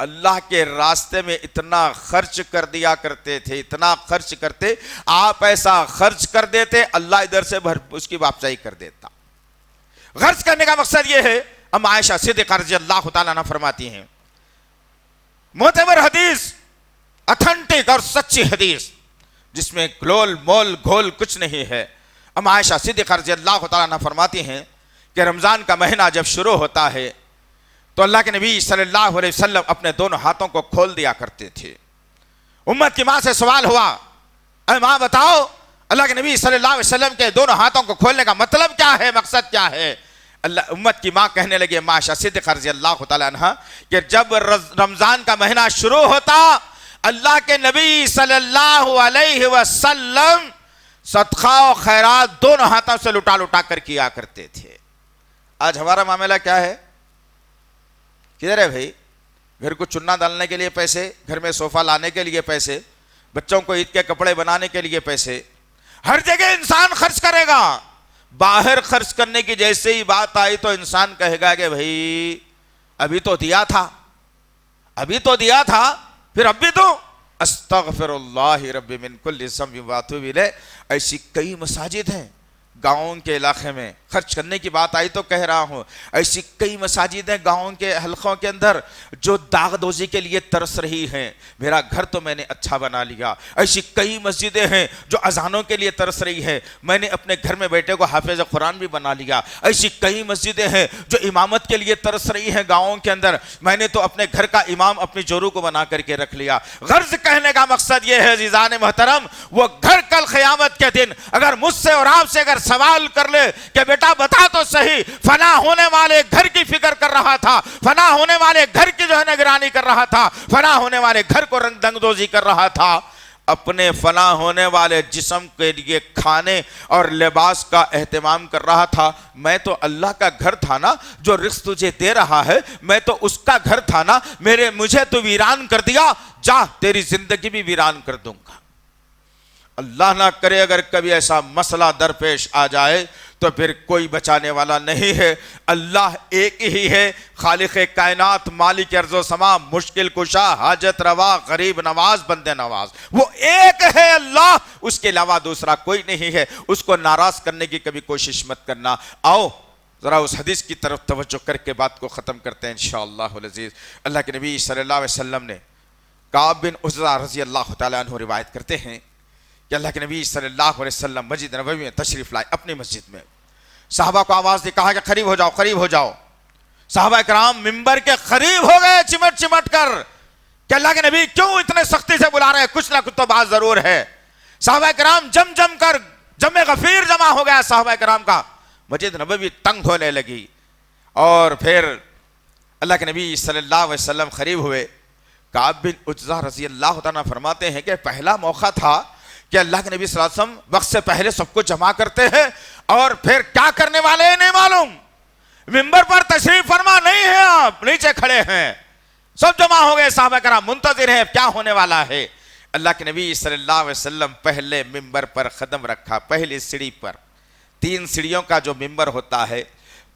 S2: اللہ کے راستے میں اتنا خرچ کر دیا کرتے تھے، اتنا خرچ کرتے، آپ ایسا خرچ کر دیتے اللہ ادھر سے اس کی واپسی کر دیتا۔ خرچ کرنے کا مقصد یہ ہے، ام عائشہ صدیقہ رضی اللہ تعالیٰ عنہ فرماتی ہیں، معتبر حدیث، اتھنٹک اور سچی حدیث جس میں گلول مول گھول کچھ نہیں ہے، ام عائشہ صدیقہ رضی اللہ تعالیٰ عنہ فرماتی ہیں کہ رمضان کا مہینہ جب شروع ہوتا ہے تو اللہ کے نبی صلی اللہ علیہ وسلم اپنے دونوں ہاتھوں کو کھول دیا کرتے تھے۔ امت کی ماں سے سوال ہوا، اے ماں بتاؤ اللہ کے نبی صلی اللہ علیہ وسلم کے دونوں ہاتھوں کو کھولنے کا مطلب کیا ہے، مقصد کیا ہے؟ امت کی ماں کہنے لگی، ام عائشہ صدیقہ رضی اللہ تعالیٰ عنہ، کہ جب رمضان کا مہینہ شروع ہوتا اللہ کے نبی صلی اللہ علیہ وسلم صدقہ و خیرات دونوں ہاتھوں سے لٹا لٹا کر کیا کرتے تھے۔ آج ہمارا معاملہ کیا ہے؟ کدھر ہے بھائی؟ گھر کو چننا ڈالنے کے لیے پیسے، گھر میں صوفہ لانے کے لیے پیسے، بچوں کو عید کے کپڑے بنانے کے لیے پیسے، ہر جگہ انسان خرچ کرے گا۔ باہر خرچ کرنے کی جیسے ہی بات آئی تو انسان کہے گا کہ بھائی ابھی تو دیا تھا، ابھی تو دیا تھا، پھر اب بھی تو استغفر اللہ رب من کل ذنب واتوب الیہ۔ ایسی کئی مساجد ہیں گاؤں کے علاقے میں، خرچ کرنے کی بات آئی تو کہہ رہا ہوں، ایسی کئی مساجد ہیں گاؤں کے حلقوں کے اندر جو داغ دوزی کے لیے ترس رہی ہیں، میرا گھر تو میں نے اچھا بنا لیا۔ ایسی کئی مسجدیں ہیں جو اذانوں کے لیے ترس رہی ہیں، میں نے اپنے گھر میں بیٹے کو حافظ قرآن بھی بنا لیا۔ ایسی کئی مسجدیں ہیں جو امامت کے لیے ترس رہی ہیں گاؤں کے اندر، میں نے تو اپنے گھر کا امام اپنی جورو کو بنا کر کے رکھ لیا۔ غرض کہنے کا مقصد یہ ہے عزیزان محترم، وہ گھر کل قیامت کے دن اگر مجھ سے اور آپ سے اگر سوال کر لے کہ بیٹا بتا تو صحیح، فنا ہونے والے گھر کی فکر کر رہا تھا، فنا ہونے والے گھر کی جو ہے نگرانی کر رہا تھا، فنا ہونے والے گھر کو رنگ دنگدوزی کر رہا تھا، اپنے فنا ہونے والے جسم کے لیے کھانے اور لباس کا اہتمام کر رہا تھا، میں تو اللہ کا گھر تھا نا جو رزق تجھے دے رہا ہے، میں تو اس کا گھر تھا نا، مجھے تو ویران کر دیا، جا تیری زندگی بھی ویران کر دوں گا۔ اللہ نہ کرے اگر کبھی ایسا مسئلہ درپیش آ جائے تو پھر کوئی بچانے والا نہیں ہے۔ اللہ ایک ہی ہے، خالق کائنات، مالک ارض و سما، مشکل کشا، حاجت روا، غریب نواز، بندے نواز، وہ ایک ہے اللہ، اس کے علاوہ دوسرا کوئی نہیں ہے۔ اس کو ناراض کرنے کی کبھی کوشش مت کرنا۔ آؤ ذرا اس حدیث کی طرف توجہ کر کے بات کو ختم کرتے ہیں انشاءاللہ العزیز۔ اللہ کے نبی صلی اللہ علیہ وسلم نے، کعب بن عجرہ رضی اللہ تعالیٰ عنہ روایت کرتے ہیں کہ اللہ کے نبی صلی اللہ علیہ وسلم مسجد نبوی میں تشریف لائے، اپنی مسجد میں صحابہ کو آواز دی، کہا کہ قریب ہو جاؤ، قریب ہو جاؤ۔ صحابہ کرام ممبر کے قریب ہو گئے چمٹ چمٹ کر کہ اللہ کے نبی کیوں اتنے سختی سے بلا رہے ہیں، کچھ نہ کچھ تو بات ضرور ہے۔ صحابہ کرام جم کر جمع غفیر جمع ہو گیا صحابہ کرام کا، مسجد نبوی تنگ ہونے لگی۔ اور پھر اللہ کے نبی صلی اللہ علیہ وسلم قریب ہوئے کعب بن عجرہ رضی اللہ تعالیٰ فرماتے ہیں کہ پہلا موقع تھا کہ اللہ کے نبی صلی اللہ علیہ وسلم وقت سے پہلے سب کو جمع کرتے ہیں اور پھر کیا کرنے والے ہیں نہیں معلوم. منبر پر تشریف فرما نہیں ہے, آپ نیچے کھڑے ہیں, سب جمع ہو گئے, صحابہ کرام منتظر ہیں کیا ہونے والا ہے. اللہ کے نبی صلی اللہ علیہ وسلم پہلے منبر پر قدم رکھا, پہلی سیڑھی پر, 3 سیڑھیوں کا جو منبر ہوتا ہے,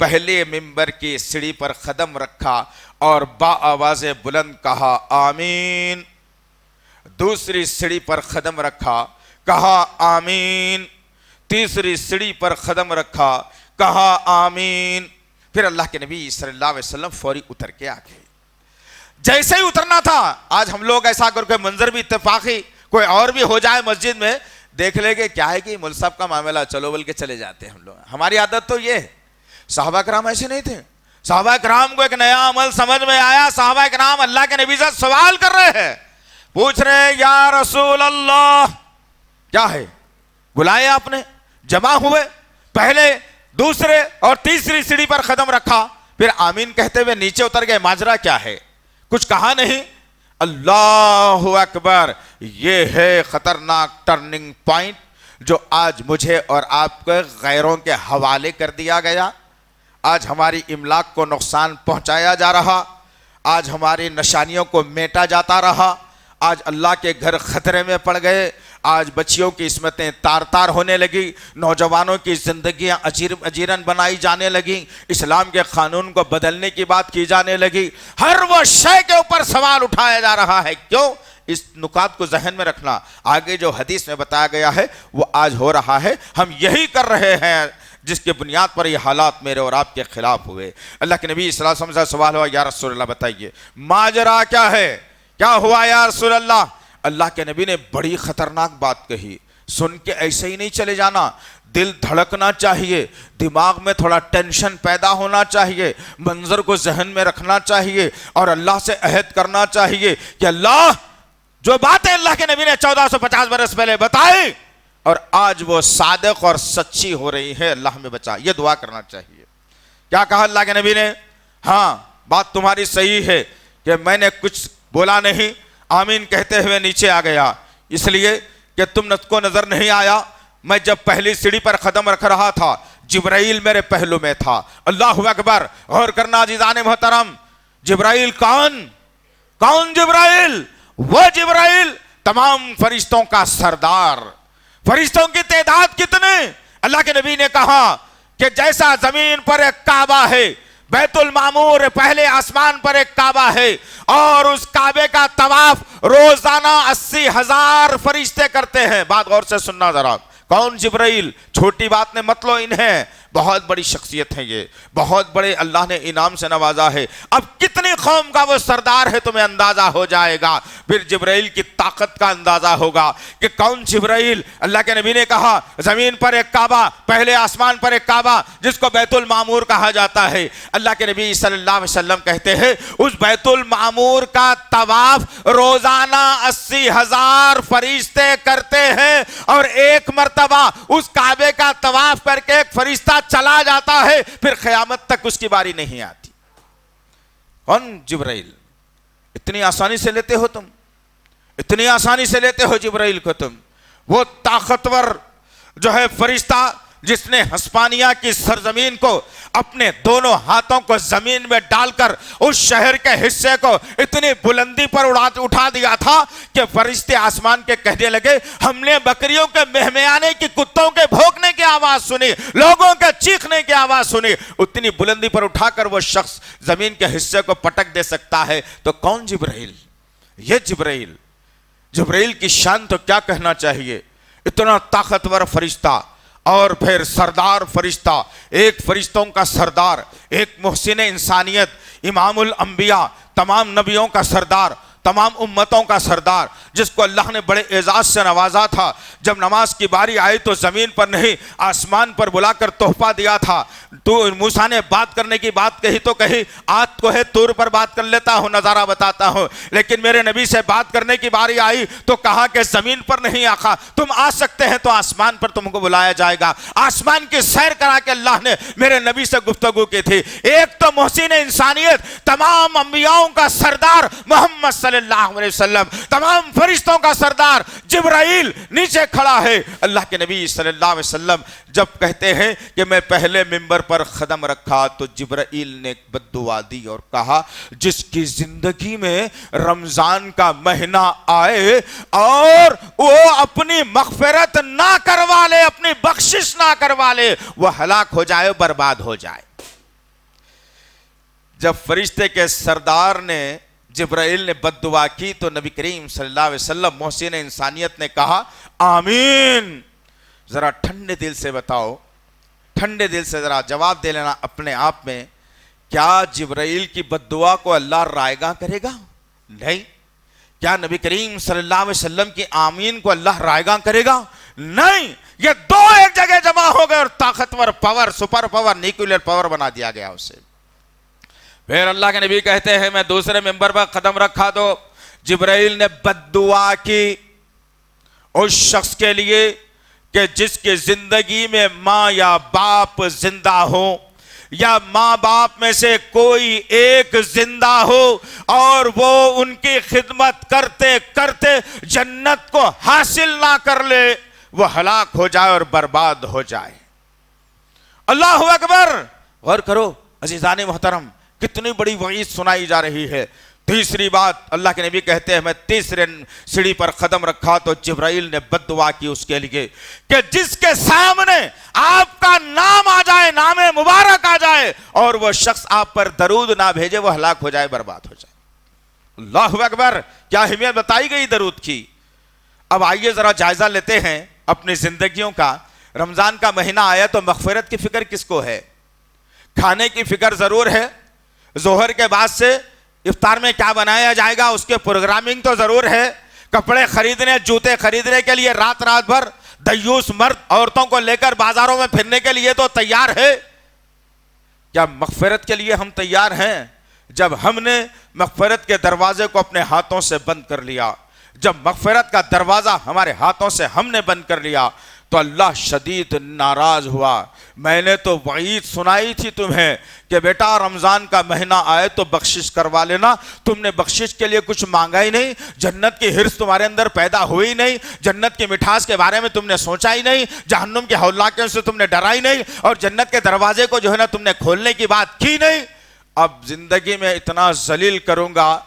S2: پہلے منبر کی سیڑھی پر قدم رکھا اور با آواز بلند کہا آمین. دوسری سیڑھی پر قدم رکھا, کہا آمین. تیسری سیڑھی پر قدم رکھا, کہا آمین. پھر اللہ کے نبی صلی اللہ علیہ وسلم فوری اتر کے آ گئے. جیسے ہی اترنا تھا, آج ہم لوگ ایسا کر کے منظر بھی اتفاقی کوئی اور بھی ہو جائے مسجد میں, دیکھ لے کہ کیا ہے کہ مول صاحب کا معاملہ چلو بول کے چلے جاتے ہیں ہم لوگ. ہماری عادت تو یہ ہے. صحابہ کرام ایسے نہیں تھے. صحابہ کرام کو ایک نیا عمل سمجھ میں آیا. صحابہ کرام اللہ کے نبی سے سوال کر رہے ہیں, پوچھ رہے ہیں یا رسول اللہ کیا ہے, بلائے آپ نے, جمع ہوئے, پہلے دوسرے اور تیسری سیڑھی پر قدم رکھا, پھر آمین کہتے ہوئے نیچے اتر گئے, ماجرا کیا ہے, کچھ کہا نہیں. اللہ اکبر, یہ ہے خطرناک ٹرننگ پوائنٹ جو آج مجھے اور آپ کو غیروں کے حوالے کر دیا گیا. آج ہماری املاک کو نقصان پہنچایا جا رہا, آج ہماری نشانیوں کو میٹا جاتا رہا, آج اللہ کے گھر خطرے میں پڑ گئے, آج بچیوں کی عصمتیں تار تار ہونے لگی, نوجوانوں کی زندگیاں اجیرن بنائی جانے لگیں, اسلام کے قانون کو بدلنے کی بات کی جانے لگی. ہر وہ شے کے اوپر سوال اٹھایا جا رہا ہے. کیوں؟ اس نکات کو ذہن میں رکھنا, آگے جو حدیث میں بتایا گیا ہے وہ آج ہو رہا ہے. ہم یہی کر رہے ہیں جس کے بنیاد پر یہ حالات میرے اور آپ کے خلاف ہوئے. اللہ کے نبی صلی اللہ علیہ وسلم سے سوال ہوا, یا رسول اللہ بتائیے ماجرا کیا ہے, کیا ہوا یا رسول اللہ. اللہ کے نبی نے بڑی خطرناک بات کہی. سن کے ایسے ہی نہیں چلے جانا, دل دھڑکنا چاہیے, دماغ میں تھوڑا ٹینشن پیدا ہونا چاہیے, منظر کو ذہن میں رکھنا چاہیے اور اللہ سے عہد کرنا چاہیے کہ اللہ جو باتیں اللہ کے نبی نے 1450 برس پہلے بتائی اور آج وہ صادق اور سچی ہو رہی ہے, اللہ ہمیں بچا. یہ دعا کرنا چاہیے. کیا کہا اللہ کے نبی نے, ہاں بات تمہاری صحیح ہے کہ میں نے کچھ بولا نہیں, آمین کہتے ہوئے نیچے آ گیا, اس لیے کہ تم کو نظر نہیں آیا. میں جب پہلی سیڑھی پر قدم رکھ رہا تھا جبرائیل میرے پہلو میں تھا. اللہ اکبر, غور کرنا عزیزان محترم. جبرائیل کون جبرائیل؟ وہ جبرائیل تمام فرشتوں کا سردار. فرشتوں کی تعداد کتنے؟ اللہ کے نبی نے کہا کہ جیسا زمین پر ایک کعبہ ہے, بیت المعمور پہلے آسمان پر ایک کعبہ ہے, اور اس کعبے کا طواف روزانہ 80,000 فرشتے کرتے ہیں. بات غور سے سننا ذرا. کون جبرائیل؟ چھوٹی بات نے مت لو انہیں, بہت بڑی شخصیت ہے یہ, بہت بڑے اللہ نے انعام سے نوازا ہے. اب کتنی قوم کا وہ سردار ہے تمہیں اندازہ ہو جائے گا. پھر جبرائیل کی طاقت کا اندازہ ہوگا کہ کون جبرائیل. اللہ کے نبی نے کہا زمین پر ایک کعبہ, پہلے آسمان پر ایک کعبہ جس کو بیت المعمور کہا جاتا ہے. اللہ کے نبی صلی اللہ علیہ وسلم کہتے ہیں اس بیت المعمور کا طواف روزانہ 80,000 فرشتے کرتے ہیں, اور ایک مرتبہ اس کعبے کا طواف کر کے ایک فرشتہ چلا جاتا ہے, پھر قیامت تک اس کی باری نہیں آتی. کون جبرائیل؟ اتنی آسانی سے لیتے ہو تم, اتنی آسانی سے لیتے ہو جبرائیل کو تم. وہ طاقتور جو ہے فرشتہ جس نے ہسپانیہ کی سرزمین کو اپنے دونوں ہاتھوں کو زمین میں ڈال کر اس شہر کے حصے کو اتنی بلندی پر اٹھا دیا تھا کہ فرشتے آسمان کے کہنے لگے ہم نے بکریوں کے مہمیانے کی, کتوں کے بھونکنے کی آواز سنی, لوگوں کے چیخنے کی آواز سنی. اتنی بلندی پر اٹھا کر وہ شخص زمین کے حصے کو پٹک دے سکتا ہے. تو کون جبرائیل؟ یہ جبرائیل. جبرائیل کی شان تو کیا کہنا چاہیے, اتنا طاقتور فرشتہ اور پھر سردار فرشتہ, ایک فرشتوں کا سردار, ایک محسن انسانیت, امام الانبیاء, تمام نبیوں کا سردار, تمام امتوں کا سردار, جس کو اللہ نے بڑے اعزاز سے نوازا تھا. جب نماز کی باری آئی تو زمین پر نہیں آسمان پر بلا کر تحفہ دیا تھا. تو موسیٰ نے بات کرنے کی بات کہی تو کہی آج کو ہے طور پر بات کر لیتا ہوں, نظارہ بتاتا ہوں, لیکن میرے نبی سے بات کرنے کی باری آئی تو کہا کہ زمین پر نہیں آقا, تم آ سکتے ہیں تو آسمان پر تم کو بلایا جائے گا. آسمان کی سیر کرا کے اللہ نے میرے نبی سے گفتگو کی تھی. ایک تو محسن انسانیت, تمام انبیاؤں کا سردار محمد صلی صلی اللہ علیہ وسلم، تمام فرشتوں کا سردار جبرائیل نیچے کھڑا ہے۔ اللہ کے نبی صلی اللہ علیہ وسلم جب کہتے ہیں کہ میں پہلے ممبر پر قدم رکھا تو جبرائیل نے ایک بد دعا دی اور کہا جس کی زندگی میں رمضان کا مہینہ آئے اور وہ اپنی مغفرت نہ کروا لے، اپنی بخشش نہ کروا لے، وہ ہلاک ہو جائے، برباد ہو جائے۔ جب فرشتے کے سردار نے جبرائیل نے بد دعا کی تو نبی کریم صلی اللہ علیہ وسلم محسن انسانیت نے کہا آمین۔ ذرا ٹھنڈے دل سے بتاؤ، ٹھنڈے دل سے ذرا جواب دے لینا اپنے آپ میں، کیا جبرائیل کی بد دعا کو اللہ رائے گاہ کرے گا؟ نہیں۔ کیا نبی کریم صلی اللہ علیہ وسلم کی آمین کو اللہ رائے گاہ کرے گا؟ نہیں۔ یہ دو ایک جگہ جمع ہو گئے اور طاقتور power, super power, nuclear power بنا دیا گیا اسے۔ پھر اللہ کے نبی کہتے ہیں میں دوسرے ممبر پر قدم رکھا تو جبرائیل نے بد دعا کی اس شخص کے لیے کہ جس کی زندگی میں ماں یا باپ زندہ ہو، یا ماں باپ میں سے کوئی ایک زندہ ہو اور وہ ان کی خدمت کرتے کرتے جنت کو حاصل نہ کر لے، وہ ہلاک ہو جائے اور برباد ہو جائے۔ اللہ اکبر! غور کرو عزیزان محترم، کتنی بڑی وعید سنائی جا رہی ہے۔ تیسری بات اللہ کے نبی کہتے ہیں میں تیسرے سیڑھی پر قدم رکھا تو جبرائیل نے بد دعا کی اس کے لیے کہ جس کے سامنے آپ کا نام آ جائے، نام مبارک آ جائے اور وہ شخص آپ پر درود نہ بھیجے، وہ ہلاک ہو جائے، برباد ہو جائے۔ اللہ اکبر! کیا اہمیت بتائی گئی درود کی۔ اب آئیے ذرا جائزہ لیتے ہیں اپنی زندگیوں کا۔ رمضان کا مہینہ آیا تو مغفرت کی فکر کس کو ہے؟ کھانے کی فکر ضرور ہے، ظہر کے بعد سے افطار میں کیا بنایا جائے گا اس کے پروگرامنگ تو ضرور ہے، کپڑے خریدنے، جوتے خریدنے کے لیے رات رات بھر دیوس مرد عورتوں کو لے کر بازاروں میں پھرنے کے لیے تو تیار ہے۔ کیا مغفرت کے لیے ہم تیار ہیں؟ جب ہم نے مغفرت کے دروازے کو اپنے ہاتھوں سے بند کر لیا، جب مغفرت کا دروازہ ہمارے ہاتھوں سے ہم نے بند کر لیا تو اللہ شدید ناراض ہوا۔ میں نے تو وعید سنائی تھی تمہیں کہ بیٹا رمضان کا مہینہ آئے تو بخشش کروا لینا، تم نے بخشش کے لیے کچھ مانگا ہی نہیں، جنت کی حرص تمہارے اندر پیدا ہوئی نہیں، جنت کی مٹھاس کے بارے میں تم نے سوچا ہی نہیں، جہنم کے ہولناکیوں سے تم نے ڈرا ہی نہیں، اور جنت کے دروازے کو جو ہے نا تم نے کھولنے کی بات کی نہیں۔ اب زندگی میں اتنا ذلیل کروں گا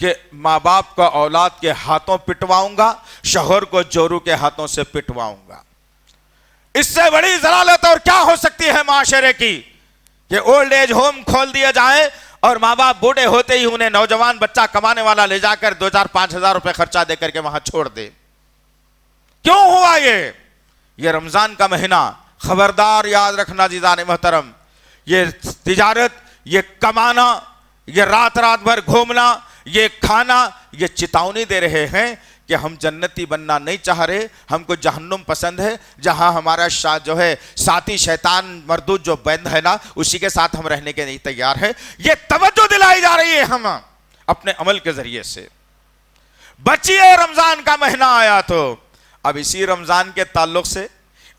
S2: کہ ماں باپ کو اولاد کے ہاتھوں پٹواؤں گا، شوہر کو جورو کے ہاتھوں سے پٹواؤں گا۔ اس سے بڑی ضلالت اور کیا ہو سکتی ہے معاشرے کی کہ اولڈ ایج ہوم کھول دیا جائے اور ماں باپ بوڑھے ہوتے ہی انہیں نوجوان بچہ کمانے والا لے جا کر 2,000-5,000 روپے خرچہ دے کر کے وہاں چھوڑ دے۔ کیوں ہوا یہ رمضان کا مہینہ؟ خبردار یاد رکھنا عزیزان محترم، یہ تجارت، یہ کمانا، یہ رات رات بھر گھومنا، یہ کھانا، یہ چتاونی دے رہے ہیں کہ ہم جنتی بننا نہیں چاہ رہے، ہم کو جہنم پسند ہے، جہاں ہمارا جو ہے ساتھی شیطان مردود جو بند ہے نا، اسی کے ساتھ ہم رہنے کے لیے تیار ہے۔ یہ توجہ دلائی جا رہی ہے ہم اپنے عمل کے ذریعے سے۔ بچیے رمضان کا مہینہ آیا تو اب اسی رمضان کے تعلق سے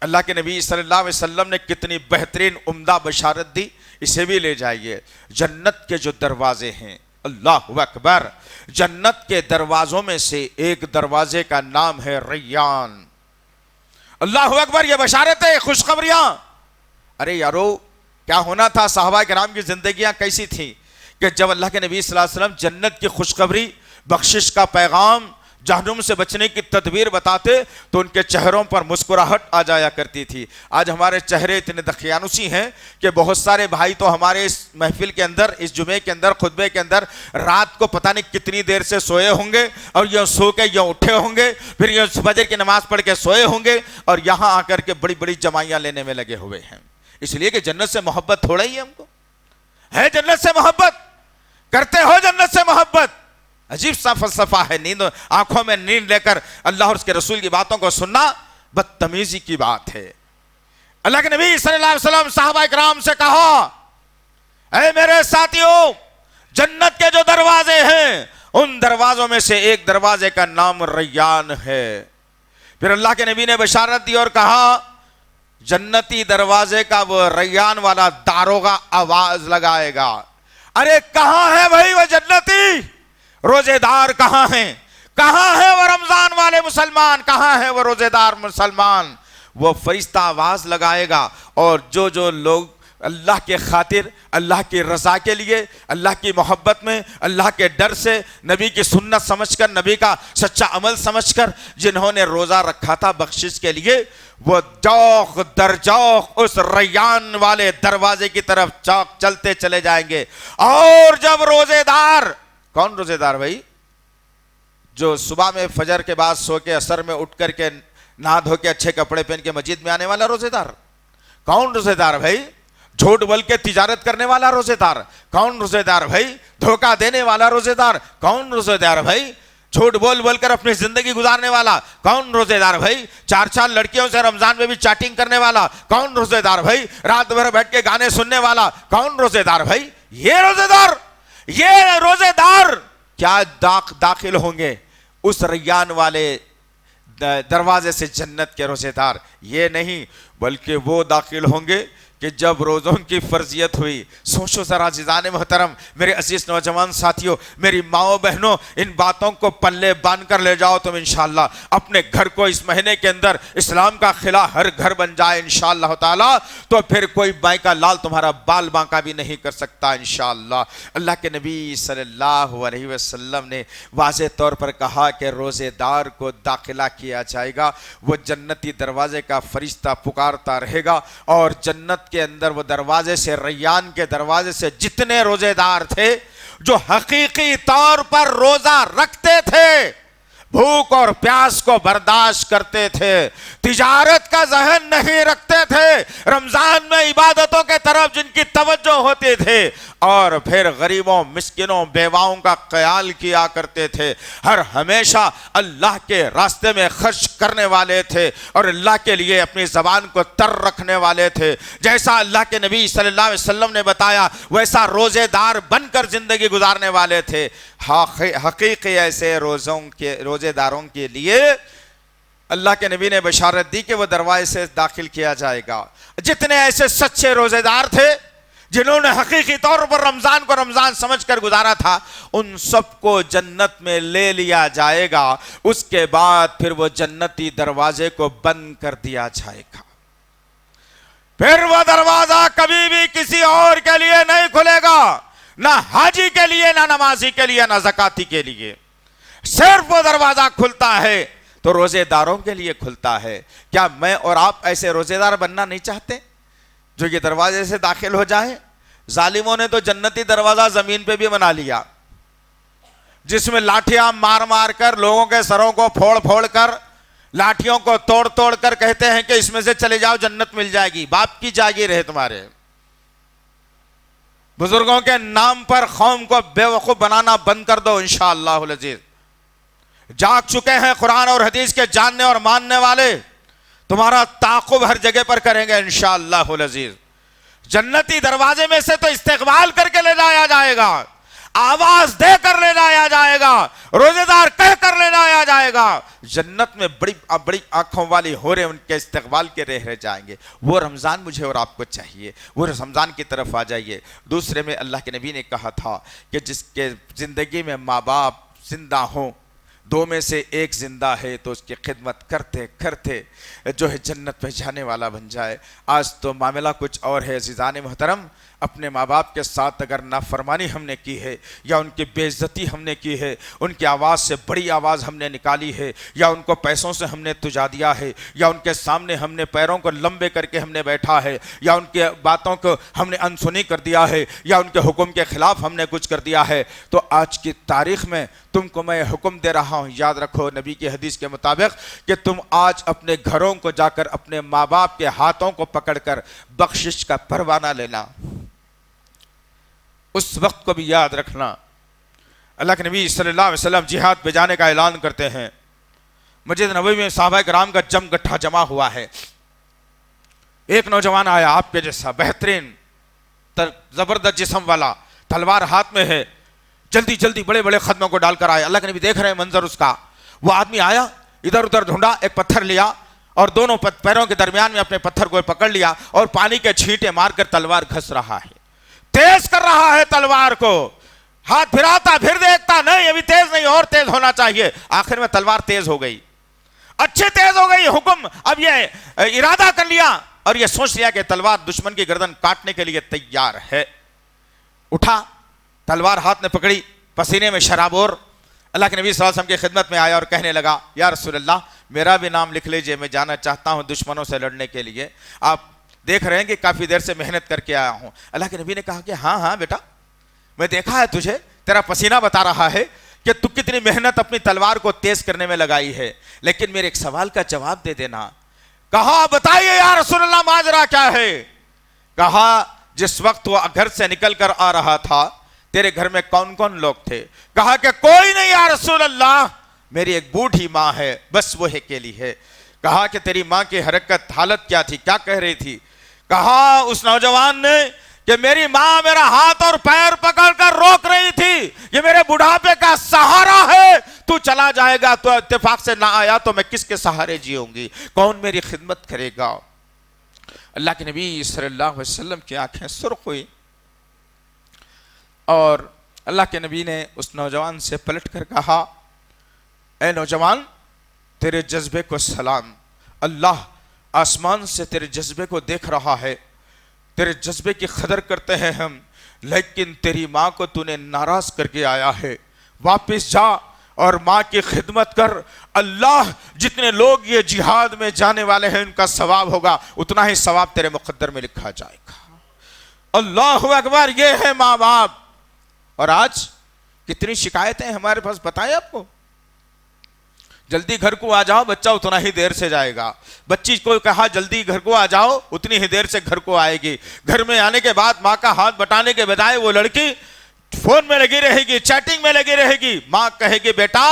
S2: اللہ کے نبی صلی اللہ علیہ وسلم نے کتنی بہترین عمدہ بشارت دی، اسے بھی لے جائیے۔ جنت کے جو دروازے ہیں، اللہ اکبر، جنت کے دروازوں میں سے ایک دروازے کا نام ہے ریان۔ اللہ اکبر! یہ بشارتیں، خوشخبریاں، ارے یارو کیا ہونا تھا، صحابہ کرام کی زندگیاں کیسی تھیں کہ جب اللہ کے نبی صلی اللہ علیہ وسلم جنت کی خوشخبری، بخشش کا پیغام، جہنم سے بچنے کی تدبیر بتاتے تو ان کے چہروں پر مسکراہٹ آ جایا کرتی تھی۔ آج ہمارے چہرے اتنے دقیانوسی ہیں کہ بہت سارے بھائی تو ہمارے اس محفل کے اندر، اس جمعے کے اندر، خطبے کے اندر رات کو پتہ نہیں کتنی دیر سے سوئے ہوں گے اور یہ سو کے یہ اٹھے ہوں گے، پھر یہ فجر کی نماز پڑھ کے سوئے ہوں گے اور یہاں آ کر کے بڑی بڑی جمائیاں لینے میں لگے ہوئے ہیں، اس لیے کہ جنت سے محبت تھوڑا ہی ہے، ہم کو ہے جنت سے محبت، کرتے ہو جنت سے محبت۔ عجیب سا فلسفہ ہے، نیند آنکھوں میں نیند لے کر اللہ اور اس کے رسول کی باتوں کو سننا بدتمیزی کی بات ہے۔ اللہ کے نبی صلی اللہ علیہ وسلم صحابہ کرام سے کہا، اے میرے ساتھیوں، جنت کے جو دروازے ہیں ان دروازوں میں سے ایک دروازے کا نام ریان ہے۔ پھر اللہ کے نبی نے بشارت دی اور کہا، جنتی دروازے کا وہ ریان والا داروغہ آواز لگائے گا، ارے کہاں ہے بھائی وہ جنتی؟ روزے دار کہاں ہیں؟ کہاں ہے وہ رمضان والے مسلمان؟ کہاں ہے وہ روزے دار مسلمان؟ وہ فرشتہ آواز لگائے گا، اور جو لوگ اللہ کے خاطر، اللہ کی رضا کے لیے، اللہ کی محبت میں، اللہ کے ڈر سے، نبی کی سنت سمجھ کر، نبی کا سچا عمل سمجھ کر جنہوں نے روزہ رکھا تھا بخشش کے لیے، وہ جوق در جوق اس ریان والے دروازے کی طرف چلتے چلے جائیں گے۔ اور جب روزے دار، کون روزے دار بھائی؟ جو صبح میں فجر کے بعد سو کے عصر میں اٹھ کر کے نہا دھو کے اچھے کپڑے پہن کے مسجد میں آنے والا روزے دار؟ کون روزے دار بھائی؟ جھوٹ بول کے تجارت کرنے والا روزے دار؟ کون روزے دار بھائی؟ دھوکہ دینے والا روزے دار؟ کون روزے دار بھائی؟ جھوٹ بول بول کر اپنی زندگی گزارنے والا؟ کون روزے دار بھائی؟ چار لڑکیوں سے رمضان میں بھی چیٹنگ کرنے والا؟ کون روزے دار بھائی؟ رات بھر بیٹھ کے گانے سننے والا؟ کون روزے دار بھائی؟ یہ روزے دار، یہ روزے دار کیا داخل ہوں گے اس ریان والے دروازے سے جنت کے روزے دار؟ یہ نہیں، بلکہ وہ داخل ہوں گے کہ جب روزوں کی فرضیت ہوئی۔ سوچو ذرا عزیزان محترم، میرے عزیز نوجوان ساتھیوں، میری ماؤں بہنوں، ان باتوں کو پلے باندھ کر لے جاؤ تم انشاءاللہ اپنے گھر کو۔ اس مہینے کے اندر اسلام کا خلا ہر گھر بن جائے انشاءاللہ تعالی، تو پھر کوئی بائی کا لال تمہارا بال باںکا بھی نہیں کر سکتا انشاءاللہ۔ اللہ کے نبی صلی اللہ علیہ وسلم نے واضح طور پر کہا کہ روزے دار کو داخلہ کیا جائے گا، وہ جنتی دروازے کا فرشتہ پکارتا رہے گا، اور جنت کے اندر وہ دروازے سے، ریان کے دروازے سے جتنے روزے دار تھے جو حقیقی طور پر روزہ رکھتے تھے، بھوک اور پیاس کو برداشت کرتے تھے، تجارت کا ذہن نہیں رکھتے تھے، رمضان میں عبادتوں کے طرف جن کی توجہ ہوتی تھی، اور پھر غریبوں، مسکینوں، بیواؤں کا خیال کیا کرتے تھے، ہر ہمیشہ اللہ کے راستے میں خرچ کرنے والے تھے، اور اللہ کے لیے اپنی زبان کو تر رکھنے والے تھے، جیسا اللہ کے نبی صلی اللہ علیہ وسلم نے بتایا ویسا روزے دار بن کر زندگی گزارنے والے تھے۔ حقیقی ایسے روزے داروں کے لیے اللہ کے نبی نے بشارت دی کہ وہ دروازے سے داخل کیا جائے گا۔ جتنے ایسے سچے روزے دار تھے جنہوں نے حقیقی طور پر رمضان کو رمضان سمجھ کر گزارا تھا، ان سب کو جنت میں لے لیا جائے گا۔ اس کے بعد پھر وہ جنتی دروازے کو بند کر دیا جائے گا، پھر وہ دروازہ کبھی بھی کسی اور کے لیے نہیں کھلے گا، نہ حاجی کے لیے، نہ نمازی کے لیے، نہ زکاتی کے لیے۔ صرف وہ دروازہ کھلتا ہے تو روزے داروں کے لیے کھلتا ہے۔ کیا میں اور آپ ایسے روزے دار بننا نہیں چاہتے جو یہ دروازے سے داخل ہو جائیں؟ ظالموں نے تو جنتی دروازہ زمین پہ بھی بنا لیا، جس میں لاٹھیاں مار مار کر، لوگوں کے سروں کو پھوڑ پھوڑ کر، لاٹھیوں کو توڑ توڑ کر کہتے ہیں کہ اس میں سے چلے جاؤ جنت مل جائے گی۔ باپ کی جاگیر ہے تمہارے۔ بزرگوں کے نام پر قوم کو بے وقوف بنانا بند کر دو انشاءاللہ العزیز۔ جاگ چکے ہیں قرآن اور حدیث کے جاننے اور ماننے والے، تمہارا تعاقب ہر جگہ پر کریں گے انشاءاللہ العزیز۔ جنتی دروازے میں سے تو استقبال کر کے لے جایا جائے گا، آواز دے کر لے جایا جائے گا، روزے دار کہہ کر لے جایا جائے گا۔ جنت میں بڑی بڑی آنکھوں والی ہورے ان کے استقبال کے رہ جائیں گے۔ وہ رمضان مجھے اور آپ کو چاہیے، وہ رمضان کی طرف آ جائیے۔ دوسرے میں اللہ کے نبی نے کہا تھا کہ جس کے زندگی میں ماں باپ زندہ ہوں، دو میں سے ایک زندہ ہے، تو اس کی خدمت کرتے کرتے جو ہے جنت پہ جانے والا بن جائے۔ آج تو معاملہ کچھ اور ہے عزیزان محترم۔ اپنے ماں باپ کے ساتھ اگر نافرمانی ہم نے کی ہے، یا ان کی بے عزتی ہم نے کی ہے، ان کی آواز سے بڑی آواز ہم نے نکالی ہے، یا ان کو پیسوں سے ہم نے تجا دیا ہے، یا ان کے سامنے ہم نے پیروں کو لمبے کر کے ہم نے بیٹھا ہے، یا ان کی باتوں کو ہم نے انسنی کر دیا ہے، یا ان کے حکم کے خلاف ہم نے کچھ کر دیا ہے، تو آج کی تاریخ میں تم کو میں حکم دے رہا ہوں، یاد رکھو نبی کی حدیث کے مطابق کہ تم آج اپنے گھروں کو جا کر اپنے ماں باپ کے ہاتھوں کو پکڑ کر بخشش کا پروانہ لینا۔ اس وقت کو بھی یاد رکھنا۔ اللہ کے نبی صلی اللہ علیہ وسلم جہاد پہ جانے کا اعلان کرتے ہیں۔ مسجد نبوی میں صحابہ کرام کا گٹھا جمع ہوا ہے۔ ایک نوجوان آیا آپ کے جیسا، بہترین زبردست جسم والا، تلوار ہاتھ میں ہے، جلدی جلدی بڑے بڑے قدموں کو ڈال کر آیا۔ اللہ کے نبی دیکھ رہے ہیں منظر اس کا۔ وہ آدمی آیا، ادھر ادھر ڈھونڈا، ایک پتھر لیا اور دونوں پیروں کے درمیان میں اپنے پتھر کو پکڑ لیا اور پانی کے چھینٹے مار کر تلوار گھس رہا ہے، تیز کر رہا ہے تلوار کو۔ ہاتھ پھراتا پھر دیکھتا نہیں ابھی تیز نہیں اور تیز ہونا چاہیے. آخر میں تلوار تیز ہو گئی, اچھے تیز ہو گئی. حکم اب یہ ارادہ کر لیا اور یہ سوچ لیا کہ تلوار دشمن کی گردن کاٹنے کے لیے تیار ہے. اٹھا, تلوار ہاتھ میں پکڑی, پسینے میں شرابور, اللہ کے نبی صلی اللہ علیہ وسلم کی خدمت میں آیا اور کہنے لگا یا رسول اللہ میرا بھی نام لکھ لیجئے, میں جانا چاہتا ہوں دشمنوں سے لڑنے کے لیے. آپ دیکھ رہے ہیں کہ کافی دیر سے محنت کر کے آیا ہوں. اللہ کے نبی نے کہا کہ ہاں ہاں بیٹا, میں دیکھا ہے تجھے, تیرا پسینہ بتا رہا ہے کہ تو کتنی محنت اپنی تلوار کو تیز کرنے میں لگائی ہے, لیکن میرے ایک سوال کا جواب دے دینا. کہا بتائیے یا رسول اللہ ماجرا کیا ہے. کہا جس وقت وہ گھر سے نکل کر آ رہا تھا تیرے گھر میں کون کون لوگ تھے. کہا کہ کوئی نہیں یا رسول اللہ, میری ایک بوڑھی ماں ہے, بس وہ اکیلی ہے. کہا کہ تیری ماں کی حرکت حالت کیا تھی, کیا کہہ رہی تھی. کہا اس نوجوان نے کہ میری ماں میرا ہاتھ اور پیر پکڑ کر روک رہی تھی, یہ میرے بڑھاپے کا سہارا ہے, تو چلا جائے گا تو اتفاق سے نہ آیا تو میں کس کے سہارے جیوں گی, کون میری خدمت کرے گا. اللہ کے نبی صلی اللہ علیہ وسلم کی آنکھیں سرخ ہوئی اور اللہ کے نبی نے اس نوجوان سے پلٹ کر کہا اے نوجوان تیرے جذبے کو سلام, اللہ آسمان سے تیرے جذبے کو دیکھ رہا ہے, تیرے جذبے کی قدر کرتے ہیں ہم, لیکن تیری ماں کو تو نے ناراض کر کے آیا ہے. واپس جا اور ماں کی خدمت کر, اللہ جتنے لوگ یہ جہاد میں جانے والے ہیں ان کا ثواب ہوگا اتنا ہی ثواب تیرے مقدر میں لکھا جائے گا. اللہ اکبر, یہ ہے ماں باپ. اور آج کتنی شکایتیں ہمارے پاس بتائیں آپ کو. جلدی گھر کو آ جاؤ, بچہ اتنا ہی دیر سے جائے گا. بچی کو کہا جلدی گھر کو آ جاؤ, اتنی ہی دیر سے گھر کو آئے گی. گھر میں آنے کے بعد ماں کا ہاتھ بٹانے کے بجائے وہ لڑکی فون میں لگی رہے گی, چیٹنگ میں لگی رہے گی. ماں کہے گی بیٹا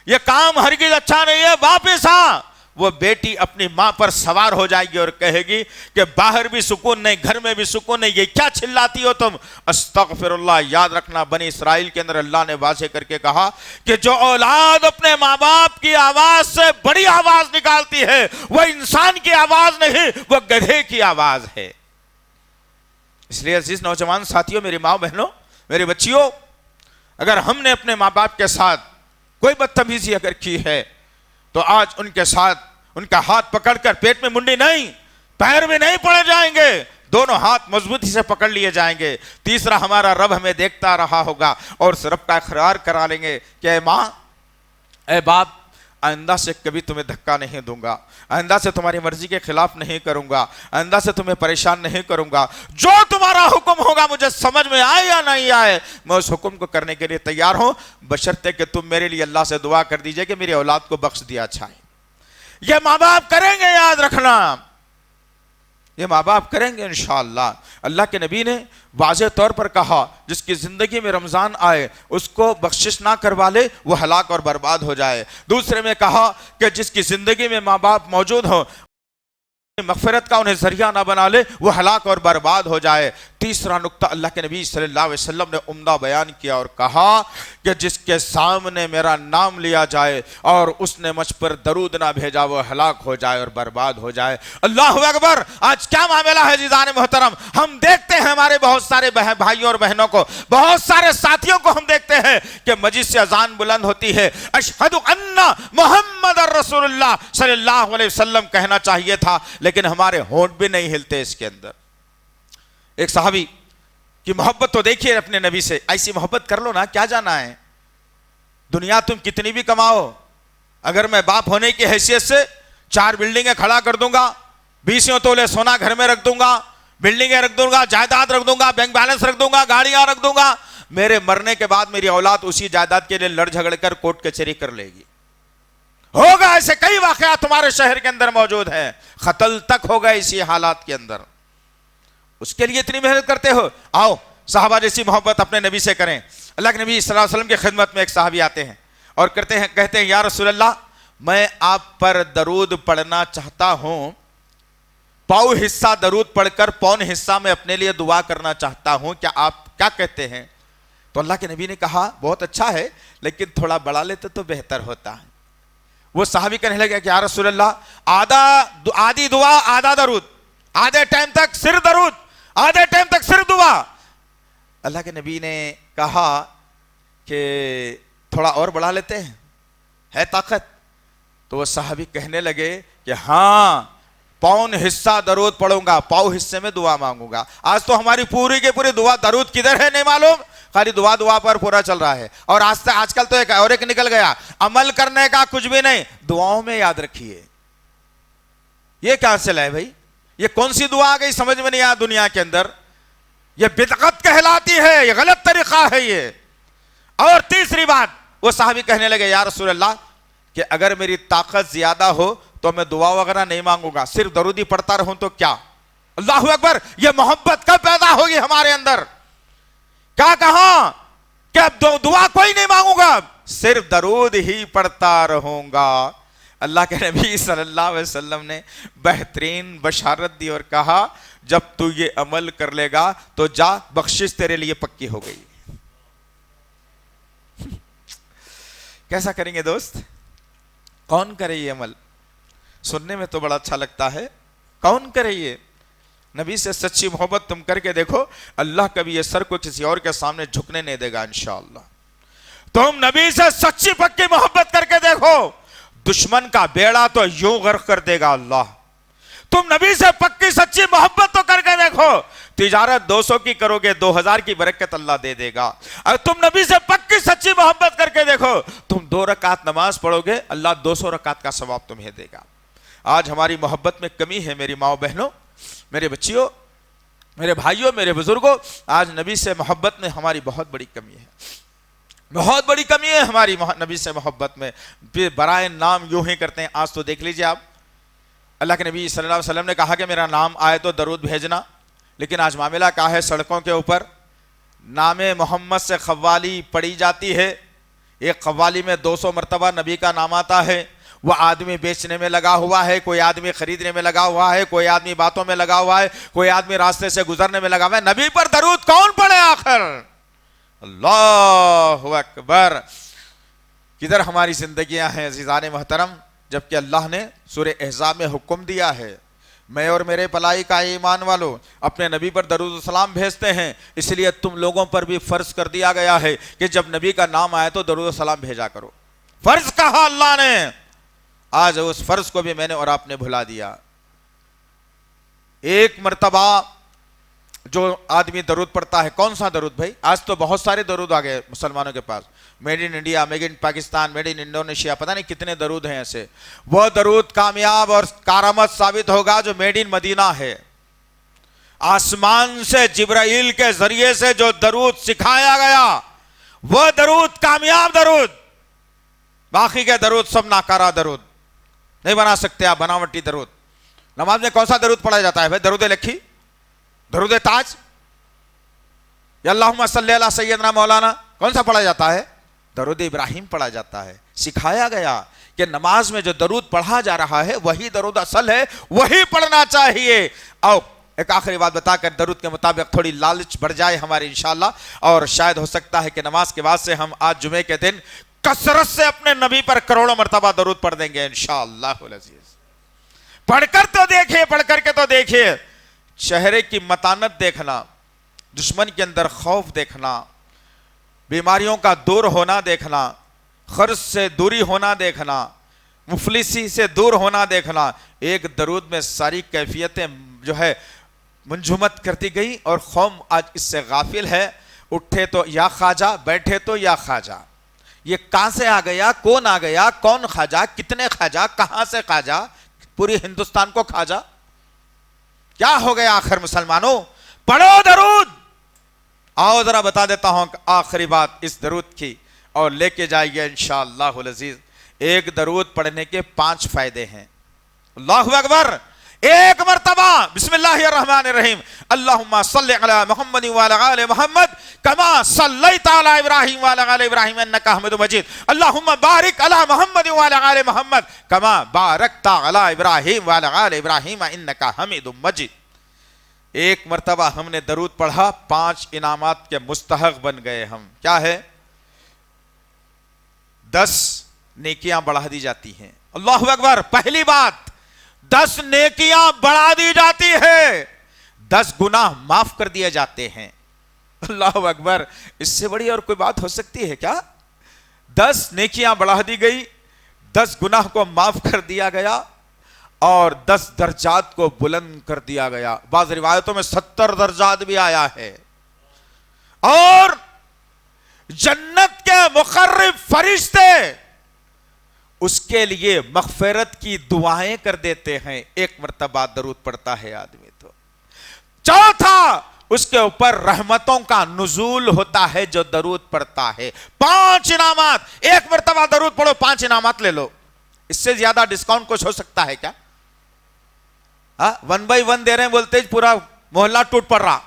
S2: یہ کام ہرگز اچھا نہیں ہے, واپس آ. وہ بیٹی اپنی ماں پر سوار ہو جائے گی اور کہے گی کہ باہر بھی سکون نہیں, گھر میں بھی سکون نہیں, یہ کیا چلاتی ہو تم. استغفر اللہ. یاد رکھنا بنی اسرائیل کے اندر اللہ نے واضح کر کے کہا کہ جو اولاد اپنے ماں باپ کی آواز سے بڑی آواز نکالتی ہے وہ انسان کی آواز نہیں, وہ گدھے کی آواز ہے. اس لیے عزیز نوجوان ساتھیوں, میری ماں بہنوں, میری بچیوں, اگر ہم نے اپنے ماں باپ کے ساتھ کوئی بدتمیزی اگر کی ہے تو آج ان کے ساتھ ان کا ہاتھ پکڑ کر پیٹ میں منڈی نہیں, پیر میں نہیں پڑے جائیں گے, دونوں ہاتھ مضبوطی سے پکڑ لیے جائیں گے. تیسرا ہمارا رب ہمیں دیکھتا رہا ہوگا اور اس رب کا اقرار کرا لیں گے کہ اے ماں اے باپ آئندہ سے کبھی تمہیں دھکا نہیں دوں گا, آئندہ سے تمہاری مرضی کے خلاف نہیں کروں گا, آئندہ سے تمہیں پریشان نہیں کروں گا. جو تمہارا حکم ہوگا مجھے سمجھ میں آئے یا نہیں آئے میں اس حکم کو کرنے کے لیے تیار ہوں, بشرطے کہ تم میرے لیے اللہ سے دعا کر دیجئے کہ میری اولاد کو بخش دیا جائے. یہ ماں باپ کریں گے, یاد رکھنا, یہ ماں باپ کریں گے انشاءاللہ. اللہ کے نبی نے واضح طور پر کہا جس کی زندگی میں رمضان آئے اس کو بخشش نہ کروا لے وہ ہلاک اور برباد ہو جائے. دوسرے میں کہا کہ جس کی زندگی میں ماں باپ موجود ہوں مغفرت کا انہیں ذریعہ نہ بنا لے وہ ہلاک اور برباد ہو جائے. تیسرا نقطہ اللہ کے نبی صلی اللہ علیہ وسلم نے عمدہ بیان کیا اور کہا کہ جس کے سامنے میرا نام لیا جائے اور اس نے مجھ پر درود نہ بھیجا وہ ہلاک ہو جائے اور برباد ہو جائے. اللہ اکبر. آج کیا معاملہ ہے عزیزان محترم, ہم دیکھتے ہیں ہمارے بہت سارے بھائیوں اور بہنوں کو, بہت سارے ساتھیوں کو ہم دیکھتے ہیں کہ مسجد سے اذان بلند ہوتی ہے, اشہد ان محمد رسول اللہ صلی اللہ علیہ وسلم کہنا چاہیے تھا, لیکن ہمارے ہونٹ بھی نہیں ہلتے اس کے اندر. ایک صحابی کی محبت تو دیکھیے اپنے نبی سے, ایسی محبت کر لو نا, کیا جانا ہے دنیا تم کتنی بھی کماؤ, اگر میں باپ ہونے کی حیثیت سے 4 بلڈنگیں کھڑا کر دوں گا, 20 تولے سونا گھر میں رکھ دوں گا, بلڈنگیں رکھ دوں گا, جائیداد رکھ دوں گا, بینک بیلنس رکھ دوں گا, گاڑیاں رکھ دوں گا, میرے مرنے کے بعد میری اولاد اسی جائیداد کے لیے لڑ جھگڑ کر کوٹ کچہری کر لے گی. ہوگا ایسے کئی واقعات تمہارے شہر کے اندر موجود ہیں, قتل تک ہوگا اسی حالات کے اندر. اس کے لیے اتنی محنت کرتے ہو, آؤ صحابہ جیسی محبت اپنے نبی سے کریں. اللہ کے نبی صلی اللہ علیہ وسلم کی خدمت میں ایک صحابی آتے ہیں اور کہتے ہیں یا رسول اللہ میں آپ پر درود پڑھنا چاہتا ہوں, پاؤ حصہ درود پڑھ کر پون حصہ میں اپنے لیے دعا کرنا چاہتا ہوں, کیا آپ کیا کہتے ہیں؟ تو اللہ کے نبی نے کہا بہت اچھا ہے لیکن تھوڑا بڑھا لیتے تو بہتر ہوتا ہے. وہ صحابی کہنے لگے کہ یا رسول اللہ آدھی دعا آدھا درود, آدھے ٹائم تک صرف درود, آدھے ٹائم تک صرف دعا. اللہ کے نبی نے کہا کہ تھوڑا اور بڑھا لیتے ہیں, ہے طاقت؟ تو وہ صحابی کہنے لگے کہ ہاں پون حصہ درود پڑھوں گا, پاؤ حصے میں دعا مانگوں گا. آج تو ہماری پوری کی پوری دعا درود کدھر ہے نہیں معلوم, خالی دعا پر پورا چل رہا ہے. اور آج کل تو ایک نکل گیا, عمل کرنے کا کچھ بھی نہیں, دعاؤں میں یاد رکھیے. یہ کیا چلا ہے بھائی؟ یہ کون سی دعا آ گئی سمجھ میں نہیں آیا دنیا کے اندر. یہ بدعت کہلاتی ہے, یہ غلط طریقہ ہے یہ. اور تیسری بات, وہ صحابی کہنے لگے یا رسول اللہ کہ اگر میری طاقت زیادہ ہو تو میں دعا وغیرہ نہیں مانگوں گا, صرف درودی پڑھتا رہوں تو کیا؟ اللہ اکبر. یہ محبت کب پیدا ہوگی ہمارے اندر؟ کیا کہا کہ اب دعا کوئی نہیں مانگوں گا, صرف درود ہی پڑھتا رہوں گا. اللہ کے نبی صلی اللہ علیہ وسلم نے بہترین بشارت دی اور کہا جب تو یہ عمل کر لے گا تو جا, بخشش تیرے لیے پکی ہو گئی. کیسا کریں گے دوست؟ کون کرے یہ عمل؟ سننے میں تو بڑا اچھا لگتا ہے, کون کرے یہ؟ نبی سے سچی محبت تم کر کے دیکھو, اللہ کبھی یہ سر کو کسی اور کے سامنے جھکنے نہیں دے گا انشاءاللہ. تم نبی سے سچی پکی محبت کر کے دیکھو, دشمن کا بیڑا تو یوں غرق کر دے گا اللہ. تم نبی سے پکی سچی محبت تو کر کے دیکھو, تجارت 200 کی کرو گے 2000 کی برکت اللہ دے دے گا. اگر تم نبی سے پکی سچی محبت کر کے دیکھو, تم 2 رکعت نماز پڑھو گے, اللہ 200 رکعت کا ثواب تمہیں دے گا. آج ہماری محبت میں کمی ہے میری ماؤں بہنوں, میرے بچیوں, میرے بھائیوں, میرے بزرگوں. آج نبی سے محبت میں ہماری بہت بڑی کمی ہے, بہت بڑی کمی ہے ہماری نبی سے محبت میں. برائے نام یوں ہی کرتے ہیں. آج تو دیکھ لیجئے آپ, اللہ کے نبی صلی اللہ علیہ وسلم نے کہا کہ میرا نام آئے تو درود بھیجنا, لیکن آج معاملہ کیا ہے, سڑکوں کے اوپر نام محمد سے قوالی پڑھی جاتی ہے. ایک قوالی میں 200 مرتبہ نبی کا نام آتا ہے. وہ آدمی بیچنے میں لگا ہوا ہے, کوئی آدمی خریدنے میں لگا ہوا ہے, کوئی آدمی باتوں میں لگا ہوا ہے, کوئی آدمی راستے سے گزرنے میں لگا ہوا ہے. نبی پر درود کون پڑھے آخر؟ اللہ اکبر. کدھر ہماری زندگیاں ہیں عزیزان محترم, جبکہ اللہ نے سورہ احزاب میں حکم دیا ہے میں اور میرے پلائی کا ایمان والو اپنے نبی پر درود و سلام بھیجتے ہیں. اس لیے تم لوگوں پر بھی فرض کر دیا گیا ہے کہ جب نبی کا نام آئے تو درود و سلام بھیجا کرو. فرض کہا اللہ نے, آج اس فرض کو بھی میں نے اور آپ نے بھلا دیا. ایک مرتبہ جو آدمی درود پڑھتا ہے, کون سا درود بھائی؟ آج تو بہت سارے درود آ گئے مسلمانوں کے پاس, made in India, made in Pakistan, made in Indonesia, پتہ نہیں کتنے درود ہیں ایسے. وہ درود کامیاب اور کارآمد ثابت ہوگا جو میڈ ان مدینہ ہے. آسمان سے جبرائیل کے ذریعے سے جو درود سکھایا گیا وہ درود کامیاب درود. باقی کے درود سب ناکارہ درود, نہیں بنا سکتے آپ بناوٹی درود. نماز میں کون سا درود پڑھا جاتا ہے بھائی؟ درود لکھی, درود تاج, یا اللہم صلی علی سیدنا مولانا, کون سا پڑھا جاتا ہے؟ درود ابراہیم پڑھا جاتا ہے. سکھایا گیا کہ نماز میں جو درود پڑھا جا رہا ہے وہی درود اصل ہے, وہی پڑھنا چاہیے. آؤ ایک آخری بات بتا کر درود کے مطابق تھوڑی لالچ بڑھ جائے ہماری انشاءاللہ, اور شاید ہو سکتا ہے کہ نماز کے بعد سے ہم آج جمعے کے دن کثرت سے اپنے نبی پر کروڑوں مرتبہ درود پڑھ دیں گے انشاءاللہ العزیز. پڑھ کر تو دیکھیے, پڑھ کر کے تو دیکھیے. چہرے کی متانت دیکھنا, دشمن کے اندر خوف دیکھنا, بیماریوں کا دور ہونا دیکھنا, قرض سے دوری ہونا دیکھنا, مفلسی سے دور ہونا دیکھنا. ایک درود میں ساری کیفیتیں جو ہے منجمد کرتی گئی, اور قوم آج اس سے غافل ہے. اٹھے تو یا خواجہ, بیٹھے تو یا خواجہ. یہ کہاں سے آ گیا, کون آ گیا, کون خواجہ, کتنے خواجہ, کہاں سے خواجہ, پوری ہندوستان کو خواجہ. کیا ہو گیا آخر مسلمانوں؟ پڑھو درود. آؤ ذرا بتا دیتا ہوں آخری بات اس درود کی, اور لے کے جائیے انشاءاللہ العزیز. ایک درود پڑھنے کے 5 فائدے ہیں. اللہ اکبر. ایک مرتبہ بسم اللہ الرحمن الرحیم, اللہم صلی علی محمد وعلی آل محمد کما صلیت علی ابراہیم وعلی آل ابراہیم انک حمید مجید, اللہم بارک علی محمد وعلی آل محمد کما بارکت علی ابراہیم وعلی آل ابراہیم انک حمید مجید. ایک مرتبہ ہم نے درود پڑھا, 5 انعامات کے مستحق بن گئے ہم. کیا ہے؟ 10 نیکیاں بڑھا دی جاتی ہیں. اللہ اکبر. پہلی بات, 10 نیکیاں بڑھا دی جاتی ہے, 10 گناہ معاف کر دیے جاتے ہیں. اللہ اکبر، اس سے بڑی اور کوئی بات ہو سکتی ہے کیا؟ 10 نیکیاں بڑھا دی گئی، 10 گناہ کو معاف کر دیا گیا اور 10 درجات کو بلند کر دیا گیا۔ بعض روایتوں میں 70 درجات بھی آیا ہے، اور جنت کے مقرب فرشتے اس کے لیے مغفرت کی دعائیں کر دیتے ہیں، ایک مرتبہ درود پڑتا ہے آدمی تو۔ چوتھا، اس کے اوپر رحمتوں کا نزول ہوتا ہے جو درود پڑتا ہے۔ 5 انعامات، ایک مرتبہ درود پڑھو 5 انعامات لے لو۔ اس سے زیادہ ڈسکاؤنٹ کچھ ہو سکتا ہے کیا؟ 1 by 1 دے رہے ہیں بولتے پورا محلہ ٹوٹ پڑ رہا،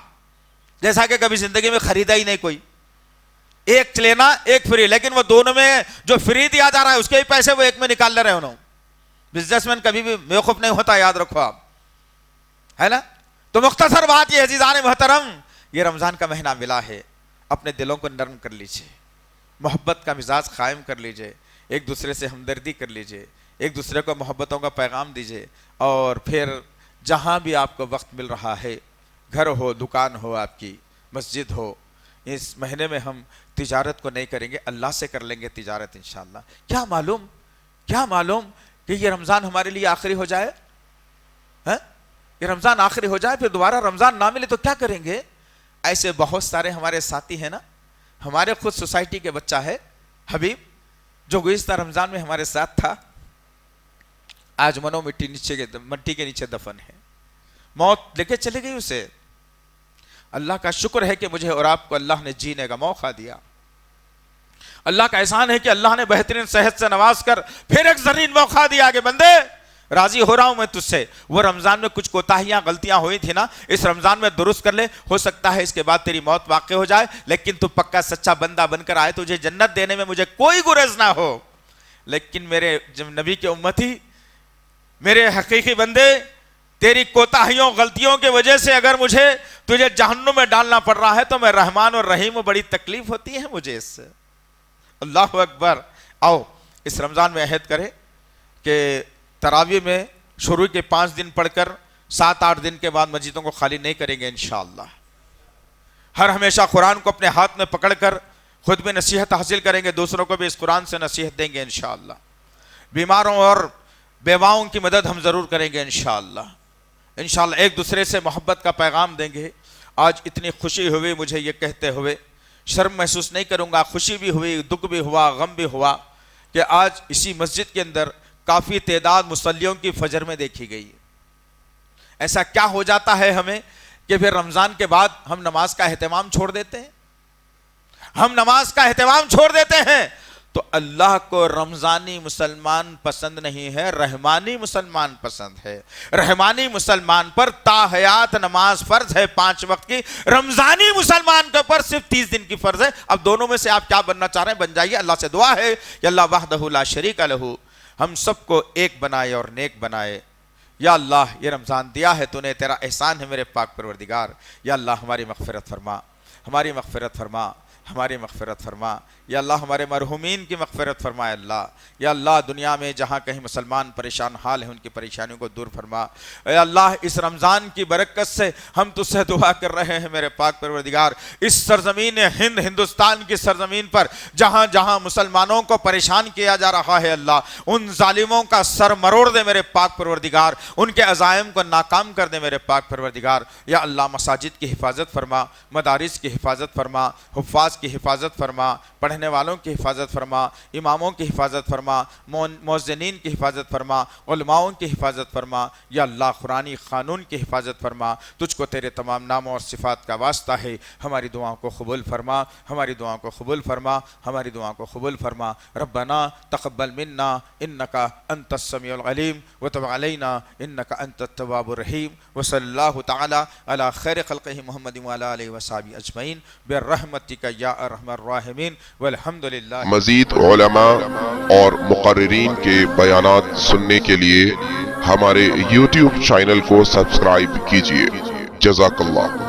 S2: جیسا کہ کبھی زندگی میں خریدا ہی نہیں کوئی۔ ایک لینا ایک فری، لیکن وہ دونوں میں جو فری دیا جا رہا ہے اس کے بھی پیسے وہ ایک میں نکال لے رہے انہوں۔ بزنس مین کبھی بھی بیوقوف نہیں ہوتا، یاد رکھو آپ، ہے نا؟ تو مختصر بات یہ عزیزان محترم، یہ رمضان کا مہینہ ملا ہے، اپنے دلوں کو نرم کر لیجئے، محبت کا مزاج قائم کر لیجئے، ایک دوسرے سے ہمدردی کر لیجئے، ایک دوسرے کو محبتوں کا پیغام دیجئے، اور پھر جہاں بھی آپ کو وقت مل رہا ہے، گھر ہو، دکان ہو، آپ کی مسجد ہو، اس مہینے میں ہم تجارت کو نہیں کریں گے، اللہ سے کر لیں گے تجارت انشاءاللہ۔ کیا معلوم کہ یہ رمضان ہمارے لیے آخری ہو جائے، یہ رمضان آخری ہو جائے، پھر دوبارہ رمضان نہ ملے تو کیا کریں گے؟ ایسے بہت سارے ہمارے ساتھی ہیں نا، ہمارے خود سوسائٹی کے بچہ ہے حبیب، جو گزشتہ رمضان میں ہمارے ساتھ تھا، آج منو مٹی کے نیچے دفن ہے، موت لے کے چلے گئی اسے۔ اللہ کا شکر ہے کہ مجھے اور آپ کو اللہ نے جینے کا موقع دیا، اللہ کا احسان ہے کہ اللہ نے بہترین صحت سے نواز کر پھر ایک زرین موقع دیا کہ بندے راضی ہو رہا ہوں میں تجھ سے، وہ رمضان میں کچھ کوتاہیاں غلطیاں ہوئی تھی نا، اس رمضان میں درست کر لے، ہو سکتا ہے اس کے بعد تیری موت واقع ہو جائے، لیکن تو پکا سچا بندہ بن کر آئے، تجھے جنت دینے میں مجھے کوئی گریز نہ ہو۔ لیکن میرے نبی کے امتی، میرے حقیقی بندے، تیری کوتاہیوں غلطیوں کی وجہ سے اگر مجھے تجھے جہنم میں ڈالنا پڑ رہا ہے تو میں رحمان اور رحیم ہوں، بڑی تکلیف ہوتی ہے مجھے اس سے۔ اللہ اکبر۔ آؤ اس رمضان میں عہد کرے کہ تراویح میں شروع کے 5 دن پڑھ کر 7-8 دن کے بعد مسجدوں کو خالی نہیں کریں گے انشاءاللہ۔ ہر ہمیشہ قرآن کو اپنے ہاتھ میں پکڑ کر خود بھی نصیحت حاصل کریں گے، دوسروں کو بھی اس قرآن سے نصیحت دیں گے انشاءاللہ۔ بیماروں اور بیواؤں کی مدد ہم ضرور کریں گے انشاءاللہ۔ انشاءاللہ ایک دوسرے سے محبت کا پیغام دیں گے۔ آج اتنی خوشی ہوئی مجھے یہ کہتے ہوئے، شرم محسوس نہیں کروں گا، خوشی بھی ہوئی، دکھ بھی ہوا، غم بھی ہوا کہ آج اسی مسجد کے اندر کافی تعداد مصلیوں کی فجر میں دیکھی گئی۔ ایسا کیا ہو جاتا ہے ہمیں کہ پھر رمضان کے بعد ہم نماز کا اہتمام چھوڑ دیتے ہیں، ہم نماز کا اہتمام چھوڑ دیتے ہیں۔ تو اللہ کو رمضانی مسلمان پسند نہیں ہے، رحمانی مسلمان پسند ہے۔ رحمانی مسلمان پر تا حیات نماز فرض ہے 5 وقت کی، رمضانی مسلمان کے اوپر صرف 30 دن کی فرض ہے۔ اب دونوں میں سے آپ کیا بننا چاہ رہے ہیں، بن جائیے۔ اللہ سے دعا ہے کہ اللہ وحدہ لا شریک لہ ہم سب کو ایک بنائے اور نیک بنائے۔ یا اللہ یہ رمضان دیا ہے تو نے، تیرا احسان ہے میرے پاک پروردگار۔ یا اللہ ہماری مغفرت فرما، ہماری مغفرت فرما، ہماری مغفرت فرما۔ یا اللہ ہمارے مرحومین کی مغفرت فرما۔ اللہ یا اللہ دنیا میں جہاں کہیں مسلمان پریشان حال ہیں ان کی پریشانیوں کو دور فرما۔ اے اللہ اس رمضان کی برکت سے ہم تجھ سے دعا کر رہے ہیں میرے پاک پروردگار، اس سرزمین ہند، ہندوستان کی سرزمین پر جہاں جہاں مسلمانوں کو پریشان کیا جا رہا ہے، اللہ ان ظالموں کا سر مروڑ دے میرے پاک پروردگار، ان کے عزائم کو ناکام کر دے میرے پاک پروردگار۔ یا اللہ مساجد کی حفاظت فرما، مدارس کی حفاظت فرما، حفاظ کی حفاظت فرما، پڑھنے والوں کی حفاظت فرما، اماموں کی حفاظت فرما، مؤذنین کی حفاظت فرما، علماؤں کی حفاظت فرما۔ یا اللہ قرآنی قانون کی حفاظت فرما، تجھ کو تیرے تمام ناموں اور صفات کا واسطہ ہے، ہماری دعاؤں کو قبول فرما، ہماری دعاؤں کو قبول فرما، ہماری دعاؤں کو قبول فرما۔ ربنا تقبل منا انکا انت السمیع العلیم وتب علینا انکا انت التواب الرحیم، وصلی اللہ تعالی علی خیر خلقہ محمد وعلی آلہ وصحبہ اجمعین برحمتک یا ارحم الراحمین والحمد للہ۔
S3: مزید علماء اور مقررین کے بیانات سننے کے لیے ہمارے YouTube چینل کو سبسکرائب کیجیے۔ جزاک اللہ۔